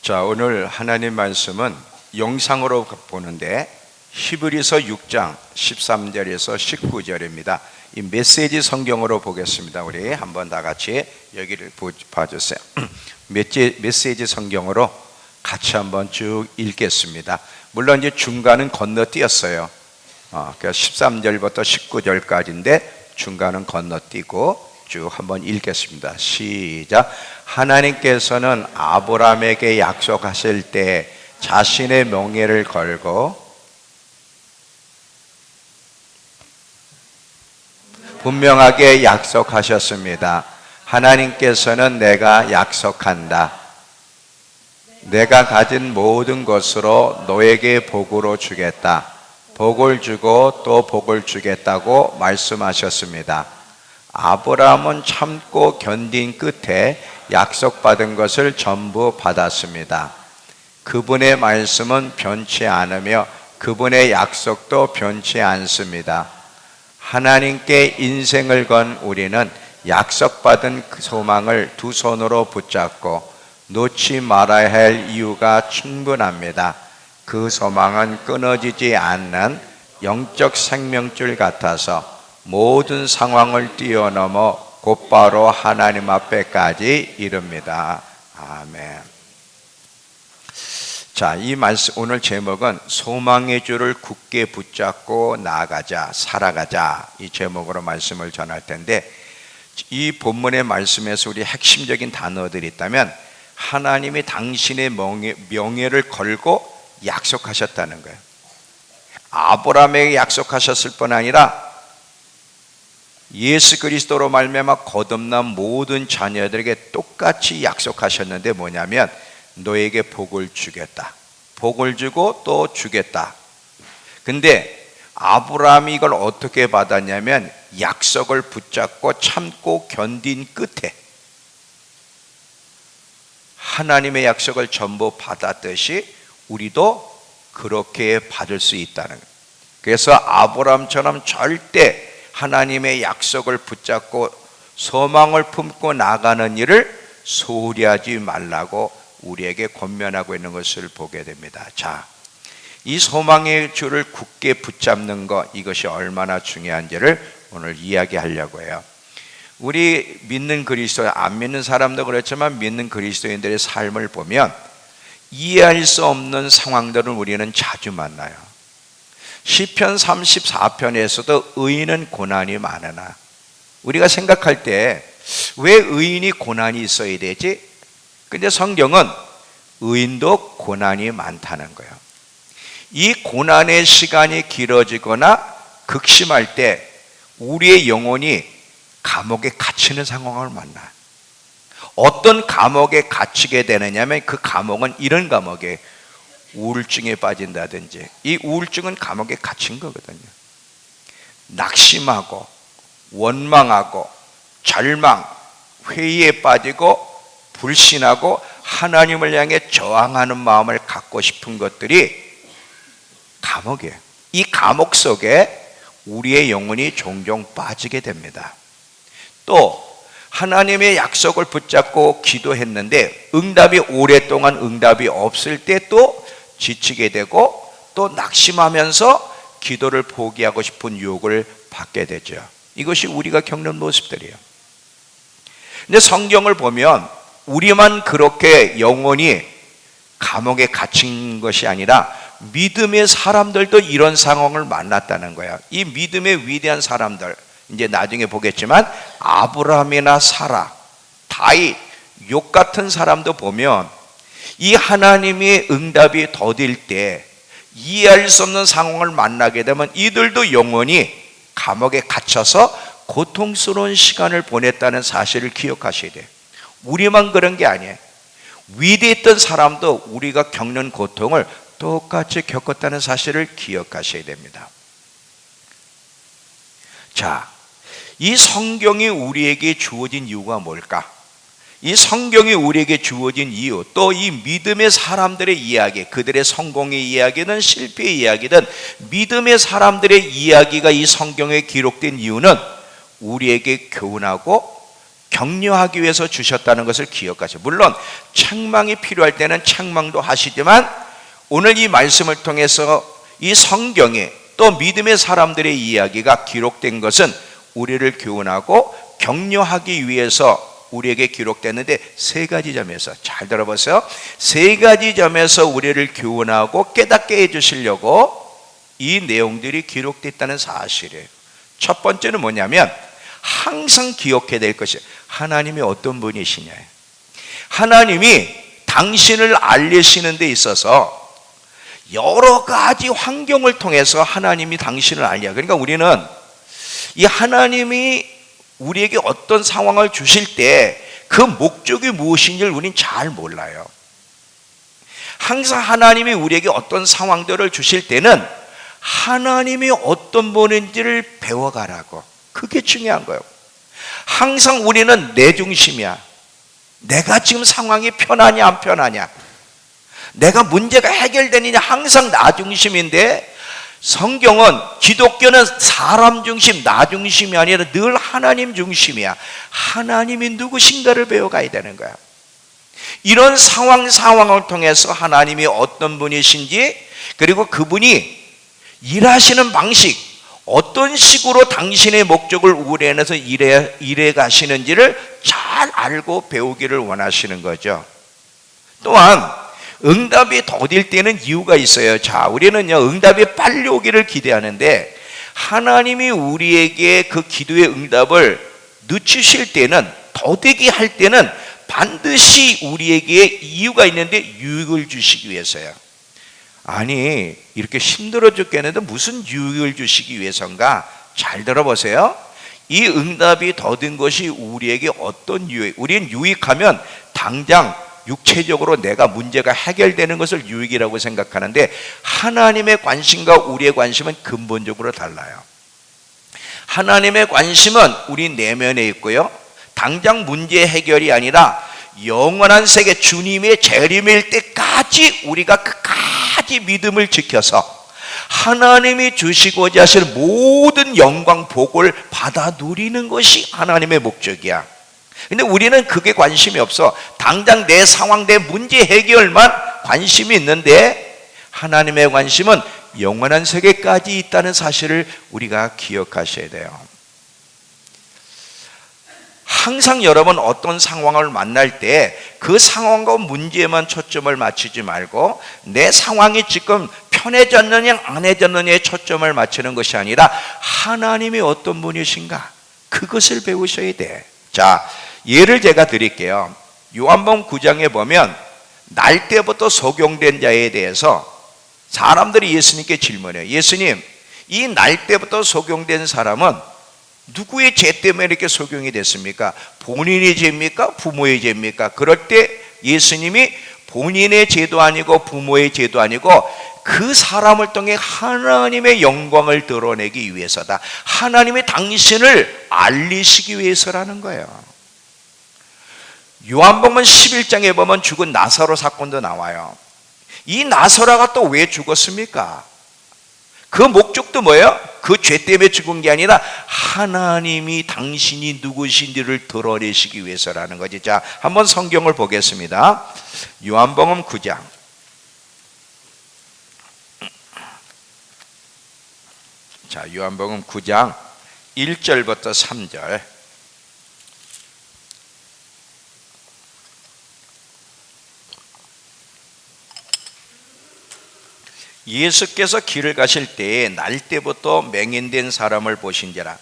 자, 오늘 하나님 말씀은 영상으로 보는데 히브리서 6장 13절에서 19절입니다. 이 메시지 성경으로 보겠습니다. 우리 한번 다 같이 여기를 봐주세요. 메시지 성경으로 같이 한번 쭉 읽겠습니다. 물론 이제 중간은 건너뛰었어요. 그러니까 13절부터 19절까지인데 중간은 건너뛰고 쭉 한번 읽겠습니다. 시작. 하나님께서는 아브라함에게 약속하실 때 자신의 명예를 걸고 분명하게 약속하셨습니다. 하나님께서는 내가 약속한다. 내가 가진 모든 것으로 너에게 복으로 주겠다. 복을 주고 또 복을 주겠다고 말씀하셨습니다. 아브라함은 참고 견딘 끝에 약속받은 것을 전부 받았습니다. 그분의 말씀은 변치 않으며 그분의 약속도 변치 않습니다. 하나님께 인생을 건 우리는 약속받은 그 소망을 두 손으로 붙잡고 놓지 말아야 할 이유가 충분합니다. 그 소망은 끊어지지 않는 영적 생명줄 같아서 모든 상황을 뛰어넘어 곧바로 하나님 앞에까지 이릅니다. 아멘. 자, 이 말씀 오늘 제목은 소망의 줄을 굳게 붙잡고 나아가자, 살아가자, 이 제목으로 말씀을 전할 텐데, 이 본문의 말씀에서 우리 핵심적인 단어들이 있다면 하나님이 당신의 명예를 걸고 약속하셨다는 거예요. 아브라함에게 약속하셨을 뿐 아니라 예수 그리스도로 말미암아 거듭난 모든 자녀들에게 똑같이 약속하셨는데 뭐냐면 너에게 복을 주겠다. 복을 주고 또 주겠다. 근데 아브라함이 이걸 어떻게 받았냐면 약속을 붙잡고 참고 견딘 끝에 하나님의 약속을 전부 받았듯이 우리도 그렇게 받을 수 있다는 거예요. 그래서 아브라함처럼 절대 하나님의 약속을 붙잡고 소망을 품고 나가는 일을 소홀히 하지 말라고 우리에게 권면하고 있는 것을 보게 됩니다. 자, 이 소망의 줄을 굳게 붙잡는 것, 이것이 얼마나 중요한지를 오늘 이야기하려고 해요. 우리 믿는 그리스도, 안 믿는 사람도 그렇지만 믿는 그리스도인들의 삶을 보면 이해할 수 없는 상황들을 우리는 자주 만나요. 시편 34편에서도 의인은 고난이 많으나, 우리가 생각할 때 왜 의인이 고난이 있어야 되지? 근데 성경은 의인도 고난이 많다는 거예요. 이 고난의 시간이 길어지거나 극심할 때 우리의 영혼이 감옥에 갇히는 상황을 만나요. 어떤 감옥에 갇히게 되느냐면 그 감옥은 이런 감옥에 우울증에 빠진다든지, 이 우울증은 감옥에 갇힌 거거든요. 낙심하고 원망하고 절망, 회의에 빠지고 불신하고 하나님을 향해 저항하는 마음을 갖고 싶은 것들이 감옥이에요. 이 감옥 속에 우리의 영혼이 종종 빠지게 됩니다. 또 하나님의 약속을 붙잡고 기도했는데 응답이 오랫동안 응답이 없을 때 또 지치게 되고 또 낙심하면서 기도를 포기하고 싶은 유혹을 받게 되죠. 이것이 우리가 겪는 모습들이에요. 근데 성경을 보면 우리만 그렇게 영혼이 감옥에 갇힌 것이 아니라 믿음의 사람들도 이런 상황을 만났다는 거예요. 이 믿음의 위대한 사람들, 이제 나중에 보겠지만 아브라함이나 사라, 다윗, 욥 같은 사람도 보면 이 하나님의 응답이 더딜 때 이해할 수 없는 상황을 만나게 되면 이들도 영원히 감옥에 갇혀서 고통스러운 시간을 보냈다는 사실을 기억하셔야 돼요. 우리만 그런 게 아니에요. 위대했던 사람도 우리가 겪는 고통을 똑같이 겪었다는 사실을 기억하셔야 됩니다. 자, 이 성경이 우리에게 주어진 이유가 뭘까? 이 성경이 우리에게 주어진 이유, 또 이 믿음의 사람들의 이야기, 그들의 성공의 이야기든 실패의 이야기든 믿음의 사람들의 이야기가 이 성경에 기록된 이유는 우리에게 교훈하고 격려하기 위해서 주셨다는 것을 기억하세요. 물론 책망이 필요할 때는 책망도 하시지만 오늘 이 말씀을 통해서 이 성경에 또 믿음의 사람들의 이야기가 기록된 것은 우리를 교훈하고 격려하기 위해서 우리에게 기록됐는데 세 가지 점에서, 잘 들어보세요. 세 가지 점에서 우리를 교훈하고 깨닫게 해주시려고 이 내용들이 기록됐다는 사실이에요. 첫 번째는 뭐냐면 항상 기억해야 될 것이 하나님이 어떤 분이시냐. 하나님이 당신을 알리시는 데 있어서 여러 가지 환경을 통해서 하나님이 당신을 알려. 그러니까 우리는 이 하나님이 우리에게 어떤 상황을 주실 때 그 목적이 무엇인지를 우리는 잘 몰라요. 항상 하나님이 우리에게 어떤 상황들을 주실 때는 하나님이 어떤 분인지를 배워가라고. 그게 중요한 거예요. 항상 우리는 내 중심이야. 내가 지금 상황이 편하냐 안 편하냐, 내가 문제가 해결되느냐, 항상 나 중심인데 성경은, 기독교는 사람 중심, 나 중심이 아니라 늘 하나님 중심이야. 하나님이 누구신가를 배워가야 되는 거야. 이런 상황을 통해서 하나님이 어떤 분이신지, 그리고 그분이 일하시는 방식, 어떤 식으로 당신의 목적을 우려내서 일해 가시는지를 잘 알고 배우기를 원하시는 거죠. 또한 응답이 더딜 때는 이유가 있어요. 자, 우리는요, 응답이 빨리 오기를 기대하는데 하나님이 우리에게 그 기도의 응답을 늦추실 때는, 더디게 할 때는 반드시 우리에게 이유가 있는데 유익을 주시기 위해서요. 아니, 이렇게 힘들어 죽겠는데 무슨 유익을 주시기 위해서인가? 잘 들어보세요. 이 응답이 더딘 것이 우리에게 어떤 유익, 우리는 유익하면 당장 육체적으로 내가 문제가 해결되는 것을 유익이라고 생각하는데 하나님의 관심과 우리의 관심은 근본적으로 달라요. 하나님의 관심은 우리 내면에 있고요, 당장 문제 해결이 아니라 영원한 세계 주님의 재림일 때까지 우리가 끝까지 믿음을 지켜서 하나님이 주시고자 하실 모든 영광 복을 받아 누리는 것이 하나님의 목적이야. 근데 우리는 그게 관심이 없어. 당장 내 상황, 내 문제 해결만 관심이 있는데 하나님의 관심은 영원한 세계까지 있다는 사실을 우리가 기억하셔야 돼요. 항상 여러분 어떤 상황을 만날 때 그 상황과 문제에만 초점을 맞추지 말고 내 상황이 지금 편해졌느냐 안 해졌느냐에 초점을 맞추는 것이 아니라 하나님이 어떤 분이신가, 그것을 배우셔야 돼. 자, 예를 제가 드릴게요. 요한복음 9장에 보면 날 때부터 소경된 자에 대해서 사람들이 예수님께 질문해요. 예수님, 이 날 때부터 소경된 사람은 누구의 죄 때문에 이렇게 소경이 됐습니까? 본인의 죄입니까? 부모의 죄입니까? 그럴 때 예수님이 본인의 죄도 아니고 부모의 죄도 아니고 그 사람을 통해 하나님의 영광을 드러내기 위해서다. 하나님이 당신을 알리시기 위해서라는 거예요. 요한복음 11장에 보면 죽은 나사로 사건도 나와요. 이 나사로가 또 왜 죽었습니까? 그 목적도 뭐예요? 그 죄 때문에 죽은 게 아니라 하나님이 당신이 누구신지를 드러내시기 위해서라는 거지. 자, 한번 성경을 보겠습니다. 요한복음 9장. 자, 요한복음 9장 1절부터 3절. 예수께서 길을 가실 때에 날 때부터 맹인된 사람을 보신지라.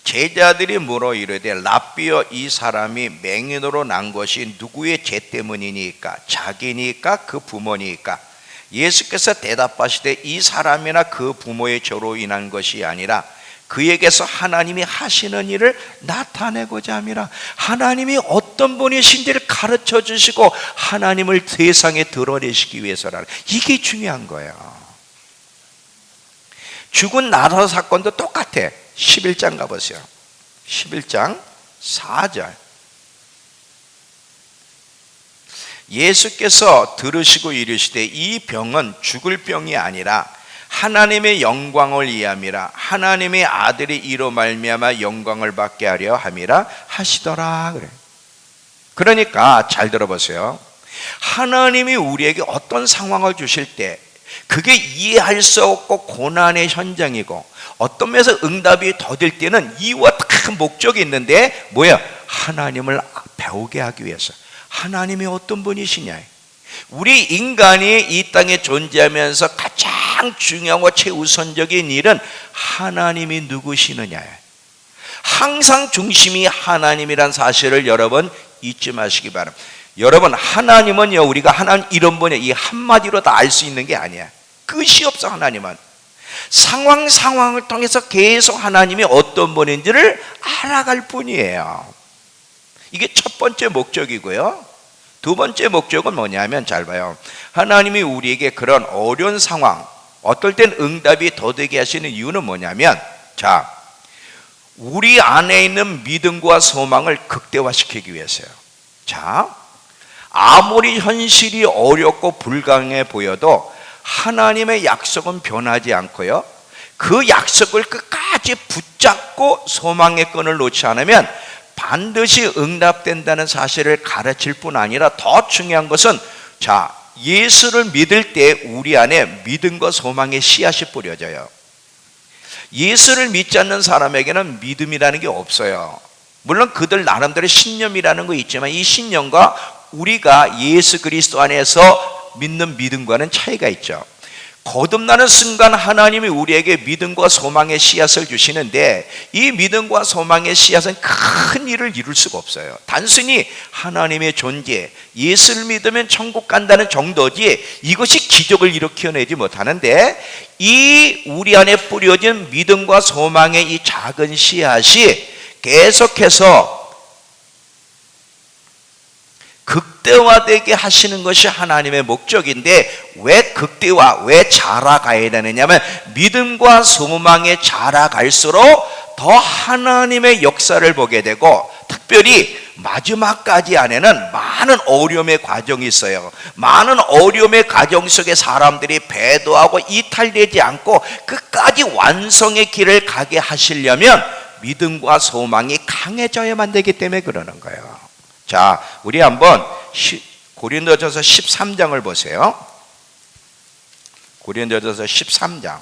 제자들이 물어 이르되 랍비여, 이 사람이 맹인으로 난 것이 누구의 죄 때문이니까? 자기니까 그 부모니까? 예수께서 대답하시되 이 사람이나 그 부모의 죄로 인한 것이 아니라 그에게서 하나님이 하시는 일을 나타내고자 함이라. 하나님이 어떤 분이신지를 가르쳐 주시고 하나님을 세상에 드러내시기 위해서라는, 이게 중요한 거예요. 죽은 나사로 사건도 똑같아. 11장 가보세요. 11장 4절. 예수께서 들으시고 이르시되 이 병은 죽을 병이 아니라 하나님의 영광을 위함이라. 하나님의 아들이 이로 말미암아 영광을 받게 하려 함이라 하시더라 그래. 그러니까 잘 들어보세요. 하나님이 우리에게 어떤 상황을 주실 때 그게 이해할 수 없고 고난의 현장이고 어떤 면에서 응답이 더딜 때는 이유와 큰 목적이 있는데 뭐야? 하나님을 배우게 하기 위해서. 하나님이 어떤 분이시냐? 우리 인간이 이 땅에 존재하면서 가장 중요하고 최우선적인 일은 하나님이 누구시느냐예요. 항상 중심이 하나님이란 사실을 여러분 잊지 마시기 바랍니다. 여러분, 하나님은요, 우리가 하나님 이런 분이 이 한마디로 다 알 수 있는 게 아니야. 끝이 없어. 하나님은 상황을 통해서 계속 하나님이 어떤 분인지를 알아갈 뿐이에요. 이게 첫 번째 목적이고요. 두 번째 목적은 뭐냐면, 잘 봐요. 하나님이 우리에게 그런 어려운 상황, 어떨 땐 응답이 더되게 하시는 이유는 뭐냐면, 자, 우리 안에 있는 믿음과 소망을 극대화시키기 위해서요. 자, 아무리 현실이 어렵고 불가능해 보여도 하나님의 약속은 변하지 않고요, 그 약속을 끝까지 붙잡고 소망의 끈을 놓지 않으면 반드시 응답된다는 사실을 가르칠 뿐 아니라 더 중요한 것은, 자, 예수를 믿을 때 우리 안에 믿음과 소망의 씨앗이 뿌려져요. 예수를 믿지 않는 사람에게는 믿음이라는 게 없어요. 물론 그들 나름대로 신념이라는 거 있지만 이 신념과 우리가 예수 그리스도 안에서 믿는 믿음과는 차이가 있죠. 거듭나는 순간 하나님이 우리에게 믿음과 소망의 씨앗을 주시는데, 이 믿음과 소망의 씨앗은 큰 일을 이룰 수가 없어요. 단순히 하나님의 존재, 예수를 믿으면 천국 간다는 정도지 이것이 기적을 일으켜내지 못하는데, 이 우리 안에 뿌려진 믿음과 소망의 이 작은 씨앗이 계속해서 극대화되게 하시는 것이 하나님의 목적인데, 왜 극대화, 왜 자라가야 되느냐면, 믿음과 소망에 자라갈수록 더 하나님의 역사를 보게 되고, 특별히 마지막까지 안에는 많은 어려움의 과정이 있어요. 많은 어려움의 과정 속에 사람들이 배도하고 이탈되지 않고 끝까지 완성의 길을 가게 하시려면 믿음과 소망이 강해져야만 되기 때문에 그러는 거예요. 자, 우리 한번 고린도전서 13장을 보세요. 고린도전서 13장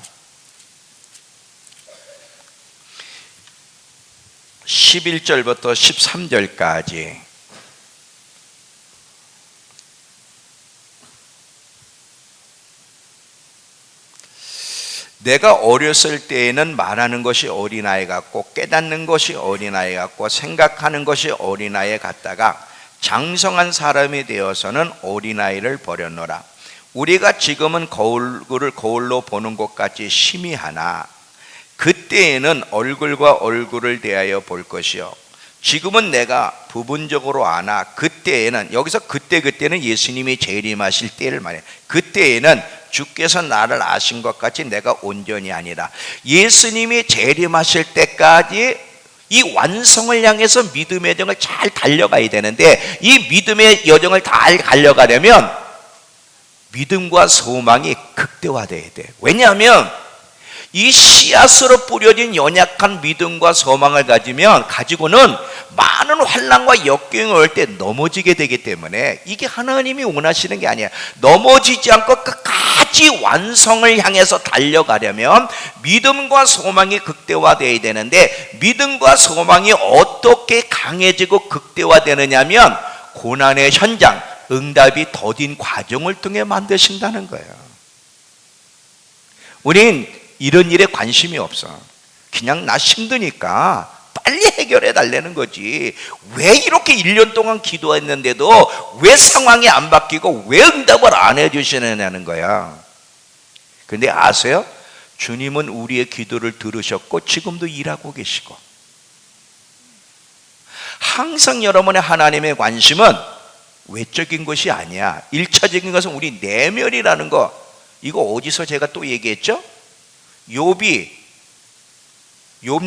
11절부터 13절까지. 내가 어렸을 때에는 말하는 것이 어린아이 같고 깨닫는 것이 어린아이 같고 생각하는 것이 어린아이 같다가 장성한 사람이 되어서는 어린아이를 버렸노라. 우리가 지금은 얼굴을 거울로 보는 것 같이 심히 하나 그때에는 얼굴과 얼굴을 대하여 볼 것이요, 지금은 내가 부분적으로 아나 그때에는, 여기서 그때는 예수님이 재림하실 때를 말해요. 그때에는 주께서 나를 아신 것 같이 내가 온전히 아니라, 예수님이 재림하실 때까지 이 완성을 향해서 믿음의 여정을 잘 달려가야 되는데, 이 믿음의 여정을 잘 달려가려면 믿음과 소망이 극대화돼야 돼. 왜냐하면 이 씨앗으로 뿌려진 연약한 믿음과 소망을 가지고는 많은 환난과 역경이 올 때 넘어지게 되기 때문에, 이게 하나님이 원하시는 게 아니야. 넘어지지 않고 끝까지 완성을 향해서 달려가려면 믿음과 소망이 극대화되어야 되는데, 믿음과 소망이 어떻게 강해지고 극대화되느냐면 고난의 현장, 응답이 더딘 과정을 통해 만드신다는 거예요. 우린 이런 일에 관심이 없어. 그냥 나 힘드니까 빨리 해결해 달라는 거지. 왜 이렇게 1년 동안 기도했는데도 왜 상황이 안 바뀌고 왜 응답을 안 해주시느냐는 거야. 그런데 아세요? 주님은 우리의 기도를 들으셨고 지금도 일하고 계시고, 항상 여러분의 하나님의 관심은 외적인 것이 아니야. 1차적인 것은 우리 내면이라는 거. 이거 어디서 제가 또 얘기했죠? 욥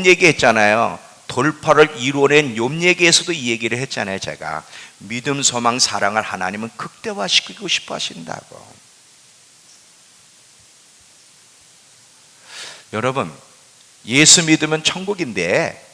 얘기했잖아요. 돌파를 이루어낸 욥 얘기에서도 이 얘기를 했잖아요. 제가 믿음, 소망, 사랑을 하나님은 극대화시키고 싶어 하신다고. 여러분, 예수 믿으면 천국인데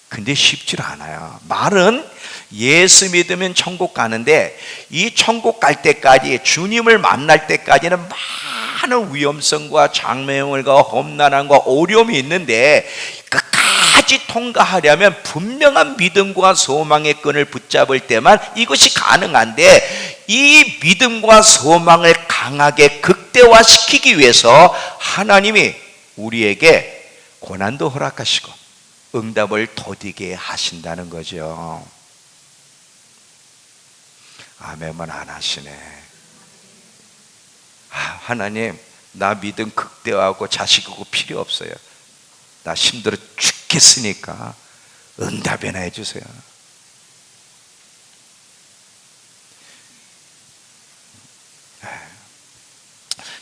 근데 쉽지 않아요. 말은 예수 믿으면 천국 가는데 이 천국 갈 때까지, 주님을 만날 때까지는 많은 위험성과 장애물과 험난함과 어려움이 있는데, 끝까지 통과하려면 분명한 믿음과 소망의 끈을 붙잡을 때만 이것이 가능한데, 이 믿음과 소망을 강하게 극대화시키기 위해서 하나님이 우리에게 고난도 허락하시고 응답을 더디게 하신다는 거죠. 아멘만 안 하시네. 하나님, 나 믿음 극대화하고 자식이고 필요 없어요. 나 힘들어 죽겠으니까 응답이나 해주세요.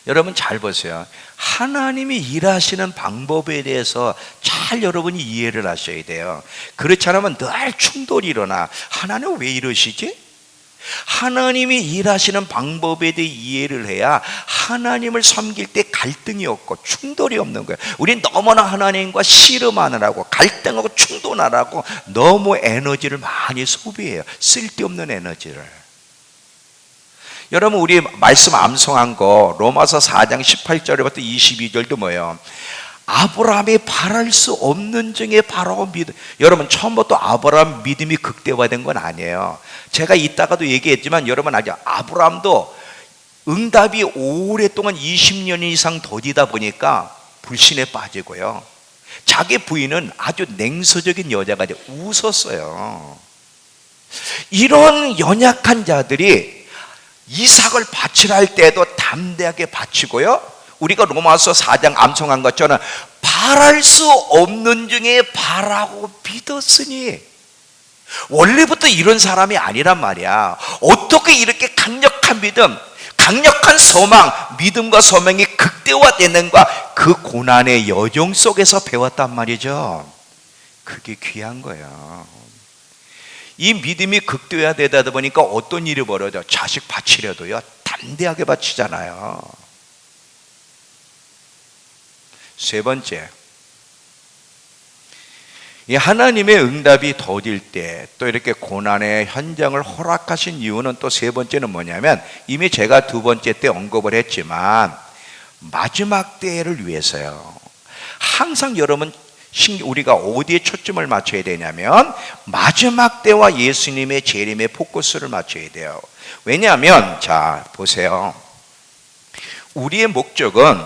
여러분 잘 보세요. 하나님이 일하시는 방법에 대해서 잘 여러분이 이해를 하셔야 돼요. 그렇지 않으면 늘 충돌이 일어나. 하나님 왜 이러시지? 하나님이 일하시는 방법에 대해 이해를 해야 하나님을 섬길 때 갈등이 없고 충돌이 없는 거예요. 우린 너무나 하나님과 씨름하느라고 갈등하고 충돌하라고 너무 에너지를 많이 소비해요. 쓸데없는 에너지를. 여러분, 우리 말씀 암송한 거 로마서 4장 18절부터 22절도 뭐예요? 아브라함이 바랄 수 없는 중에 바라고 믿음. 여러분, 처음부터 아브라함 믿음이 극대화된 건 아니에요. 제가 이따가도 얘기했지만 여러분 알죠? 아브라함도 응답이 오랫동안 20년 이상 더디다 보니까 불신에 빠지고요. 자기 부인은 아주 냉소적인 여자가 웃었어요. 이런 연약한 자들이 이삭을 바치라 할 때도 담대하게 바치고요. 우리가 로마서 4장 암송한 것처럼 바랄 수 없는 중에 바라고 믿었으니, 원래부터 이런 사람이 아니란 말이야. 어떻게 이렇게 강력한 믿음, 강력한 소망, 믿음과 소망이 극대화되는가? 그 고난의 여정 속에서 배웠단 말이죠. 그게 귀한 거예요. 이 믿음이 극대화되다 보니까 어떤 일이 벌어져? 자식 바치려도요 담대하게 바치잖아요. 세 번째, 이 하나님의 응답이 더딜 때 또 이렇게 고난의 현장을 허락하신 이유는 또 세 번째는 뭐냐면, 이미 제가 두 번째 때 언급을 했지만 마지막 때를 위해서요. 항상 여러분, 우리가 어디에 초점을 맞춰야 되냐면 마지막 때와 예수님의 재림에 포커스를 맞춰야 돼요. 왜냐하면 자 보세요, 우리의 목적은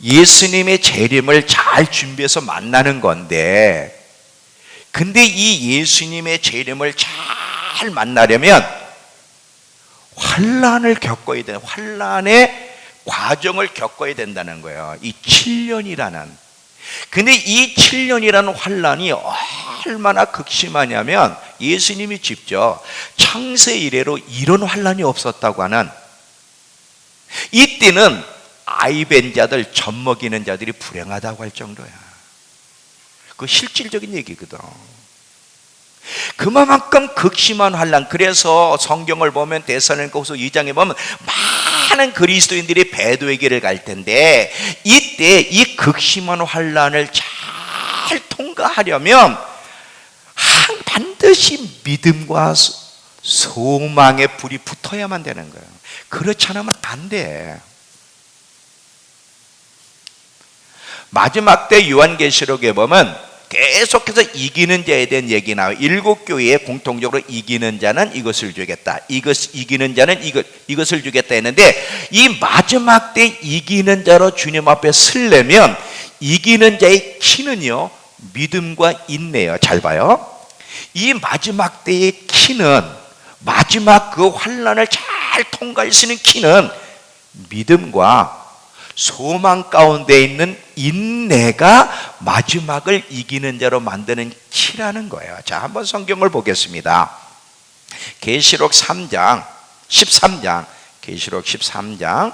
예수님의 재림을 잘 준비해서 만나는 건데, 근데 이 예수님의 재림을 잘 만나려면 환난을 겪어야 돼요. 환난의 과정을 겪어야 된다는 거예요. 이 7년이라는. 근데 이 7년이라는 환난이 얼마나 극심하냐면, 예수님이 직접 창세 이래로 이런 환난이 없었다고 하는, 이때는 아이벤 자들, 젖먹이는 자들이 불행하다고 할 정도야. 그 실질적인 얘기거든. 그만큼 극심한 환난. 그래서 성경을 보면 데살로니가후서 2장에 보면 많은 그리스도인들이 배도의 길을 갈 텐데, 이때 이 극심한 환난을 잘 통과하려면 반드시 믿음과 소망의 불이 붙어야만 되는 거예요. 그렇지 않으면 안 돼. 마지막 때 요한계시록에 보면 계속해서 이기는 자에 대한 얘기 나와요. 7교회에 공통적으로 이기는 자는 이것을 주겠다, 이기는 자는 이것을 주겠다 했는데, 이 마지막 때 이기는 자로 주님 앞에 서려면 이기는 자의 키는요 믿음과 인내예요. 잘 봐요. 이 마지막 때의 키는, 마지막 그 환난을 잘 통과할 수 있는 키는 믿음과 소망 가운데 있는 인내가 마지막을 이기는 자로 만드는 키라는 거예요. 자, 한번 성경을 보겠습니다. 계시록 3장 13장, 계시록 13장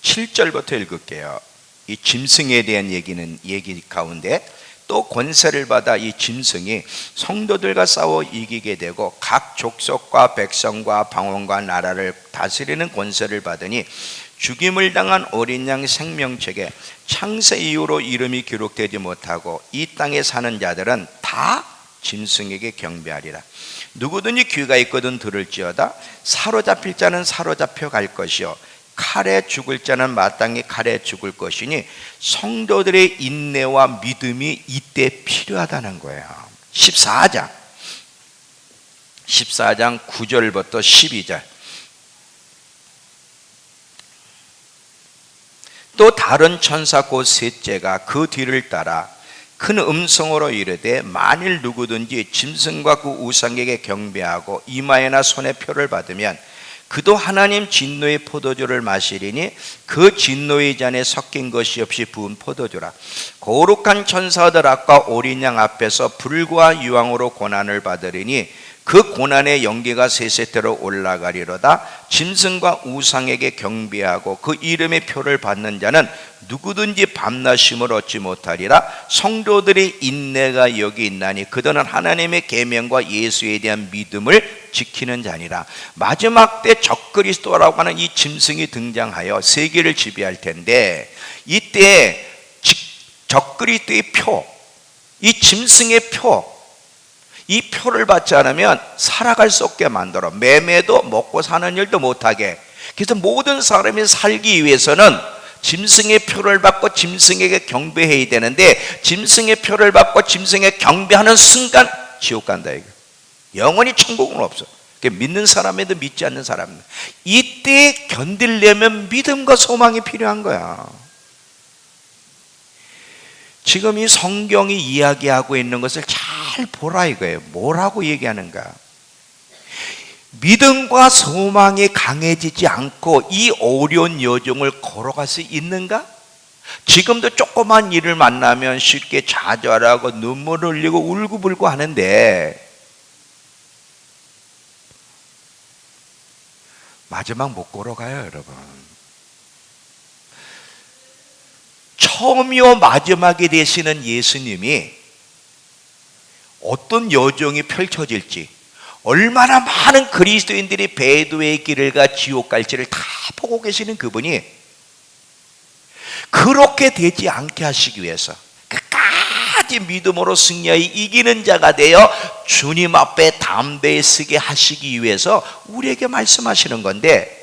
7절부터 읽을게요. 이 짐승에 대한 얘기 가운데 또 권세를 받아 이 짐승이 성도들과 싸워 이기게 되고 각 족속과 백성과 방언과 나라를 다스리는 권세를 받으니 죽임을 당한 어린 양 생명책에 창세 이후로 이름이 기록되지 못하고 이 땅에 사는 자들은 다 짐승에게 경배하리라. 누구든지 귀가 있거든 들을지어다. 사로잡힐 자는 사로잡혀 갈 것이요 칼에 죽을 자는 마땅히 칼에 죽을 것이니 성도들의 인내와 믿음이 이때 필요하다는 거예요. 14장 9절부터 12절. 또 다른 천사 곧 셋째가 그 뒤를 따라 큰 음성으로 이르되 만일 누구든지 짐승과 그 우상에게 경배하고 이마에나 손에 표를 받으면 그도 하나님 진노의 포도주를 마시리니 그 진노의 잔에 섞인 것이 없이 부은 포도주라. 거룩한 천사들 앞과 어린 양 앞에서 불과 유황으로 고난을 받으리니 그 고난의 연기가 세세대로 올라가리로다. 짐승과 우상에게 경배하고 그 이름의 표를 받는 자는 누구든지 밤낮임을 얻지 못하리라. 성도들의 인내가 여기 있나니 그들은 하나님의 계명과 예수에 대한 믿음을 지키는 자니라. 마지막 때 적그리스도라고 하는 이 짐승이 등장하여 세계를 지배할 텐데 이때 적그리스도의 표, 이 짐승의 표, 이 표를 받지 않으면 살아갈 수 없게 만들어 매매도 먹고 사는 일도 못하게. 그래서 모든 사람이 살기 위해서는 짐승의 표를 받고 짐승에게 경배해야 되는데 짐승의 표를 받고 짐승에 경배하는 순간 지옥 간다 이거. 영원히 천국은 없어. 믿는 사람에도 믿지 않는 사람. 이때 견디려면 믿음과 소망이 필요한 거야. 지금 이 성경이 이야기하고 있는 것을 잘 보라 이거예요. 뭐라고 얘기하는가? 믿음과 소망이 강해지지 않고 이 어려운 여정을 걸어갈 수 있는가? 지금도 조그만 일을 만나면 쉽게 좌절하고 눈물을 흘리고 울고불고 하는데 마지막 못 걸어가요, 여러분. 처음이요 마지막이 되시는 예수님이 어떤 여정이 펼쳐질지, 얼마나 많은 그리스도인들이 배도의 길을 가 지옥 갈지를 다 보고 계시는 그분이 그렇게 되지 않게 하시기 위해서 끝까지 믿음으로 승리하여 이기는 자가 되어 주님 앞에 담대히 서게 하시기 위해서 우리에게 말씀하시는 건데,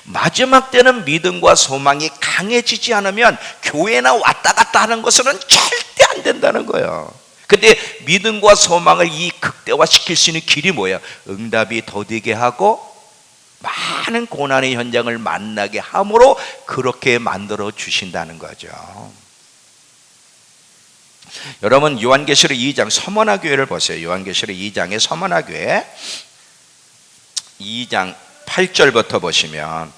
마지막 때는 믿음과 소망이 강해지지 않으면 교회나 왔다 갔다 하는 것은 절대 안 된다는 거예요. 근데 믿음과 소망을 이 극대화시킬 수 있는 길이 뭐예요? 응답이 더디게 하고 많은 고난의 현장을 만나게 함으로 그렇게 만들어 주신다는 거죠. 여러분 요한계시록 2장 서머나 교회를 보세요. 요한계시록 2장의 서머나 교회 2장 8절부터 보시면,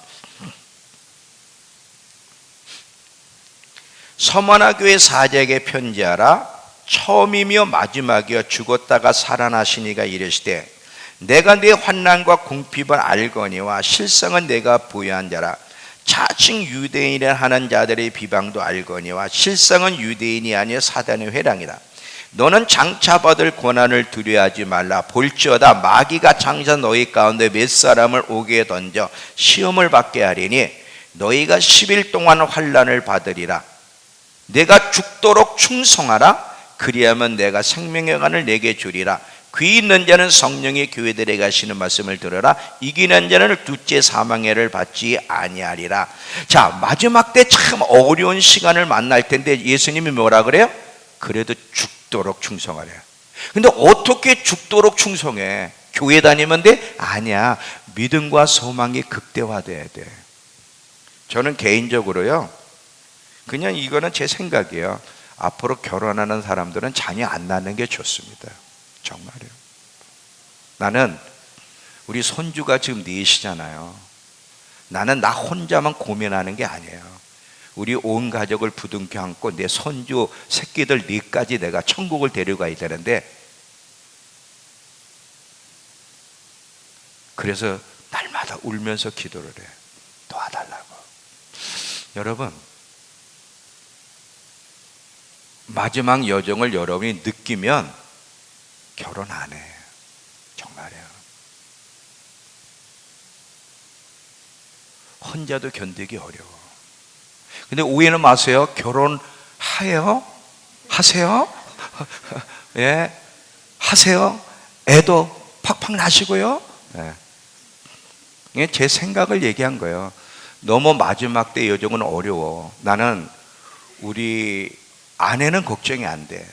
서머나 교회 사제에게 편지하라. 처음이며 마지막이여 죽었다가 살아나시니가 이르시되 내가 네 환난과 궁핍을 알거니와 실상은 내가 부여한 자라. 자칭 유대인이라 하는 자들의 비방도 알거니와 실상은 유대인이 아니여 사단의 회랑이라. 너는 장차 받을 고난을 두려워하지 말라. 볼지어다 마귀가 장차 너희 가운데 몇 사람을 오게 던져 시험을 받게 하리니 너희가 10일 동안 환난을 받으리라. 내가 죽도록 충성하라. 그리하면 내가 생명의 관을 내게 주리라. 귀 있는 자는 성령이 교회들에게 하시는 말씀을 들으라. 이기는 자는 둘째 사망해를 받지 아니하리라. 자, 마지막 때 참 어려운 시간을 만날 텐데 예수님이 뭐라 그래요? 그래도 죽도록 충성하래요. 근데 어떻게 죽도록 충성해? 교회 다니면 돼? 아니야. 믿음과 소망이 극대화돼야 돼. 저는 개인적으로요, 그냥 이거는 제 생각이에요. 앞으로 결혼하는 사람들은 자녀 안 낳는 게 좋습니다. 정말요. 나는 우리 손주가 지금 넷이잖아요. 나는 나 혼자만 고민하는 게 아니에요. 우리 온 가족을 부둥켜 안고 내 손주 새끼들 넷까지 내가 천국을 데려가야 되는데, 그래서 날마다 울면서 기도를 해. 도와달라고. 여러분, 마지막 여정을 여러분이 느끼면 결혼 안 해. 정말이에요. 혼자도 견디기 어려워. 근데 오해는 마세요. 결혼해요? 하세요? 예, 하세요. 애도 팍팍 나시고요. 예. 이게 제 생각을 얘기한 거예요. 너무 마지막 때 여정은 어려워. 나는 우리 아내는 걱정이 안 돼.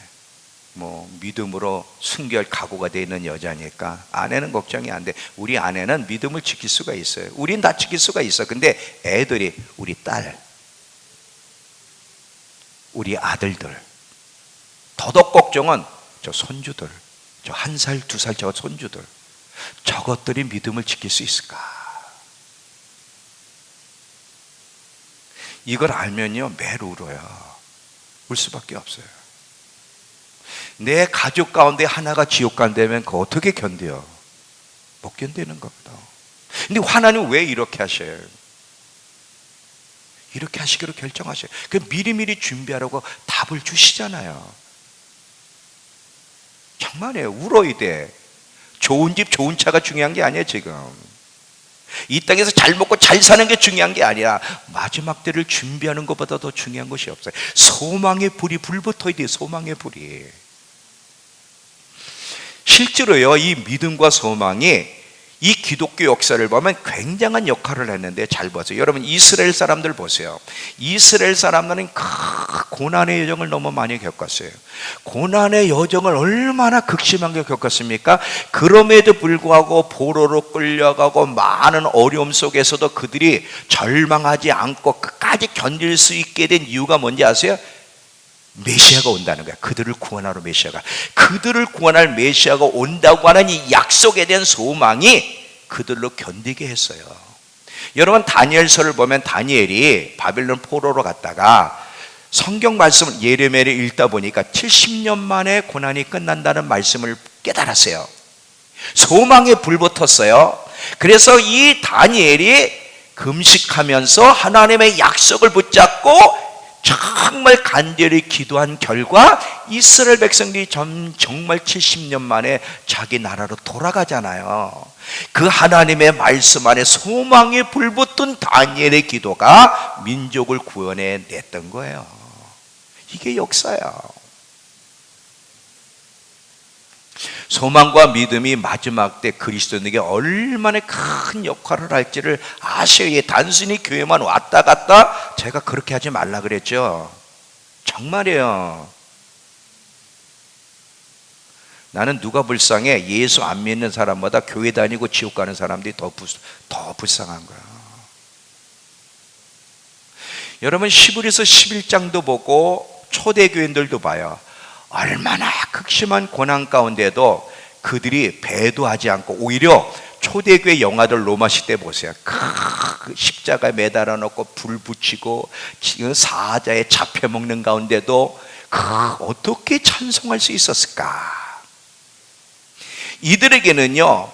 뭐 믿음으로 순결 각오가 되어 있는 여자니까 아내는 걱정이 안 돼. 우리 아내는 믿음을 지킬 수가 있어요. 우린 다 지킬 수가 있어. 근데 애들이, 우리 딸, 우리 아들들, 더더욱 걱정은 저 손주들, 저 1살, 2살 저 손주들, 저것들이 믿음을 지킬 수 있을까? 이걸 알면요 매일 울어요. 울 수밖에 없어요. 내 가족 가운데 하나가 지옥 간다면 그거 어떻게 견뎌요? 못 견디는 겁니다. 근데 하나님 왜 이렇게 하셔요? 이렇게 하시기로 결정하셔요. 그 미리미리 준비하라고 답을 주시잖아요. 정말이에요. 울어야 돼. 좋은 집 좋은 차가 중요한 게 아니에요. 지금 이 땅에서 잘 먹고 잘 사는 게 중요한 게 아니라 마지막 때를 준비하는 것보다 더 중요한 것이 없어요. 소망의 불이 불붙어야 돼요. 소망의 불이. 실제로요 이 믿음과 소망이 이 기독교 역사를 보면 굉장한 역할을 했는데 잘 보세요. 여러분 이스라엘 사람들 보세요. 이스라엘 사람들은 고난의 여정을 너무 많이 겪었어요. 고난의 여정을 얼마나 극심하게 겪었습니까? 그럼에도 불구하고 포로로 끌려가고 많은 어려움 속에서도 그들이 절망하지 않고 끝까지 견딜 수 있게 된 이유가 뭔지 아세요? 메시아가 온다는 거야. 그들을 구원하러 메시아가, 그들을 구원할 메시아가 온다고 하는 이 약속에 대한 소망이 그들로 견디게 했어요. 여러분 다니엘서를 보면 다니엘이 바벨론 포로로 갔다가 성경 말씀을 예레미야를 읽다 보니까 70년 만에 고난이 끝난다는 말씀을 깨달았어요. 소망에 불 붙었어요. 그래서 이 다니엘이 금식하면서 하나님의 약속을 붙잡고 정말 간절히 기도한 결과 이스라엘 백성들이 정말 70년 만에 자기 나라로 돌아가잖아요. 그 하나님의 말씀 안에 소망에 불붙은 다니엘의 기도가 민족을 구원해 냈던 거예요. 이게 역사야. 소망과 믿음이 마지막 때 그리스도인에게 얼마나 큰 역할을 할지를 아셔야. 단순히 교회만 왔다 갔다 제가 그렇게 하지 말라 그랬죠. 정말이에요. 나는 누가 불쌍해? 예수 안 믿는 사람보다 교회 다니고 지옥 가는 사람들이 더 불쌍한 거야. 여러분 히브리서 11장도 보고 초대교인들도 봐요. 얼마나 극심한 고난 가운데도 그들이 배도하지 않고 오히려 초대교회 영화들 로마 시대 보세요. 그 십자가에 매달아 놓고 불 붙이고 사자에 잡혀 먹는 가운데도 어떻게 찬송할 수 있었을까? 이들에게는요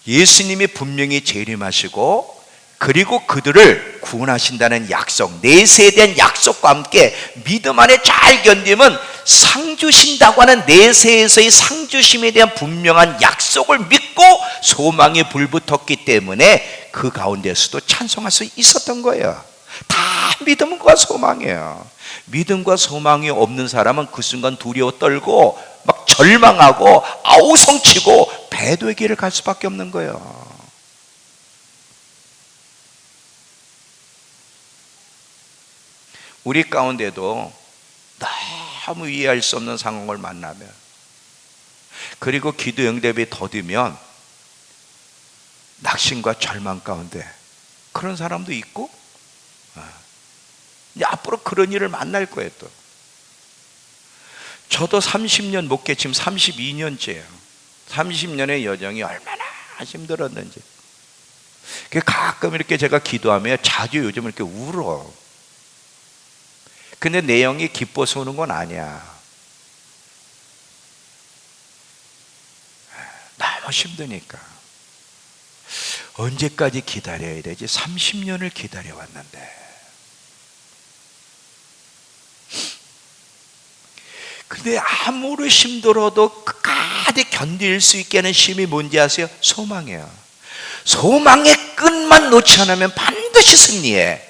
예수님이 분명히 재림하시고 그리고 그들을 구원하신다는 약속, 내세에 대한 약속과 함께 믿음 안에 잘 견디면 상 주신다고 하는 내세에서의 상 주심에 대한 분명한 약속을 믿고 소망에 불붙었기 때문에 그 가운데서도 찬송할 수 있었던 거예요. 다 믿음과 소망이에요. 믿음과 소망이 없는 사람은 그 순간 두려워 떨고 막 절망하고 아우성치고 배도의 길을 갈 수밖에 없는 거예요. 우리 가운데도 너무 이해할 수 없는 상황을 만나면 그리고 기도 응답이 더디면 낙심과 절망 가운데 그런 사람도 있고 이제 앞으로 그런 일을 만날 거예요. 또 저도 30년 목회 지금 32년째예요 30년의 여정이 얼마나 힘들었는지 가끔 이렇게 제가 기도하면 자주 요즘 이렇게 울어. 근데 내용이 기뻐서 우는 건 아니야. 너무 힘드니까. 언제까지 기다려야 되지? 30년을 기다려왔는데. 근데 아무리 힘들어도 끝까지 견딜 수 있게 하는 힘이 뭔지 아세요? 소망이에요. 소망의 끈만 놓지 않으면 반드시 승리해.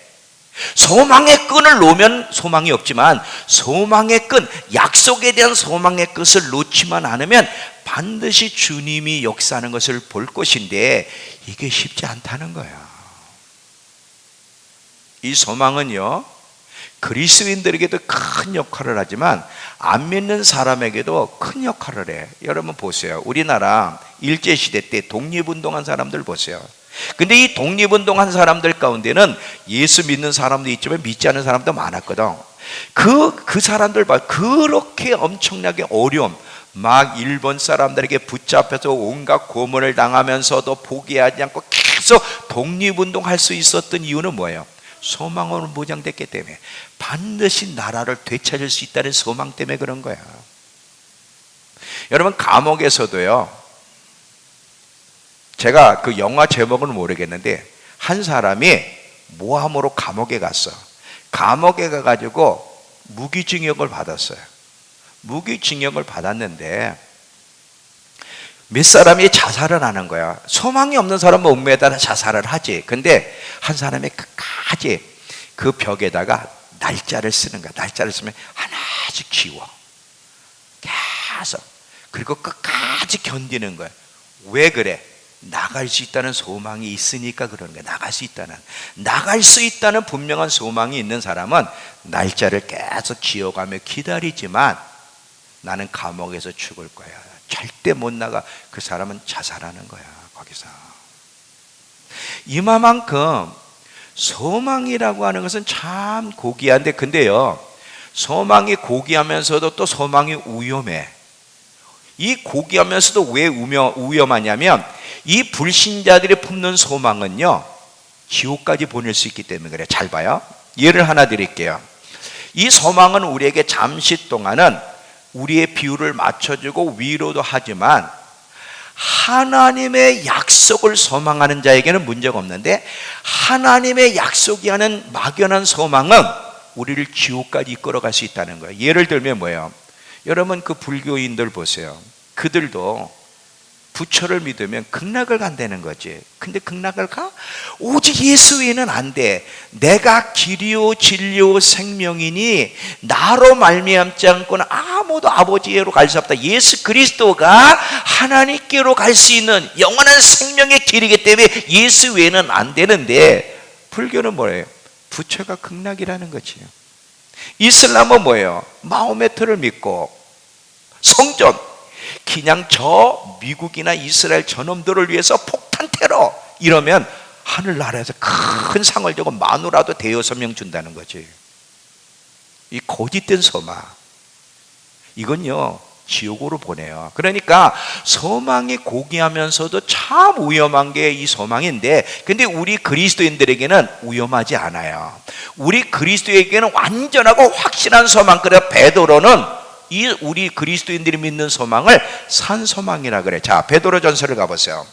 소망의 끈을 놓으면 소망이 없지만 소망의 끈, 약속에 대한 소망의 끝을 놓지만 않으면 반드시 주님이 역사하는 것을 볼 것인데 이게 쉽지 않다는 거야. 이 소망은요, 그리스도인들에게도 큰 역할을 하지만 안 믿는 사람에게도 큰 역할을 해. 여러분 보세요. 우리나라 일제시대 때 독립운동한 사람들 보세요. 근데 이 독립운동한 사람들 가운데는 예수 믿는 사람도 있지만 믿지 않는 사람도 많았거든. 그 사람들 봐. 그렇게 엄청나게 어려움, 막 일본 사람들에게 붙잡혀서 온갖 고문을 당하면서도 포기하지 않고 계속 독립운동할 수 있었던 이유는 뭐예요? 소망으로 보장됐기 때문에, 반드시 나라를 되찾을 수 있다는 소망 때문에 그런 거야. 여러분, 감옥에서도요, 제가 그 영화 제목은 모르겠는데 한 사람이 모함으로 감옥에 갔어. 감옥에 가가지고 무기징역을 받았어요. 무기징역을 받았는데 몇 사람이 자살을 하는 거야. 소망이 없는 사람은 옥매달아 자살을 하지. 근데 한 사람이 끝까지 그 벽에다가 날짜를 쓰는 거야. 날짜를 쓰면 하나씩 지워. 계속. 그리고 끝까지 견디는 거야. 왜 그래? 나갈 수 있다는 소망이 있으니까 그러는 거야. 나갈 수 있다는 분명한 소망이 있는 사람은 날짜를 계속 지어가며 기다리지만 나는 감옥에서 죽을 거야, 절대 못 나가. 그 사람은 자살하는 거야, 거기서. 이만큼 소망이라고 하는 것은 참 고귀한데, 근데요, 소망이 고귀하면서도 또 소망이 위험해. 이 고귀하면서도 왜 위험하냐면 이 불신자들이 품는 소망은요, 지옥까지 보낼 수 있기 때문에 그래. 잘 봐요. 예를 하나 드릴게요. 이 소망은 우리에게 잠시 동안은 우리의 비율을 맞춰주고 위로도 하지만 하나님의 약속을 소망하는 자에게는 문제가 없는데, 하나님의 약속이 하는 막연한 소망은 우리를 지옥까지 이끌어갈 수 있다는 거예요. 예를 들면 뭐예요? 여러분, 그 불교인들 보세요. 그들도 부처를 믿으면 극락을 간다는 거지. 근데 극락을 가? 오직 예수 외에는 안 돼. 내가 길이요 진리요 생명이니 나로 말미암지 않고는 아무도 아버지께로 갈 수 없다. 예수 그리스도가 하나님께로 갈 수 있는 영원한 생명의 길이기 때문에 예수 외에는 안 되는데, 불교는 뭐예요? 부처가 극락이라는 거지. 이슬람은 뭐예요? 마호메트를 믿고 성전, 그냥 저 미국이나 이스라엘 저놈들을 위해서 폭탄 테러 이러면 하늘나라에서 큰 상을 주고 마누라도 대여섯 명 준다는 거지. 이 거짓된 소망, 이건요 지옥으로 보내요. 그러니까 소망이 고귀하면서도 참 위험한 게 이 소망인데, 근데 우리 그리스도인들에게는 위험하지 않아요. 우리 그리스도에게는 완전하고 확실한 소망. 그래 베드로는 이 우리 그리스도인들이 믿는 소망을 산소망이라 그래. 자, 베드로전서를 가보세요.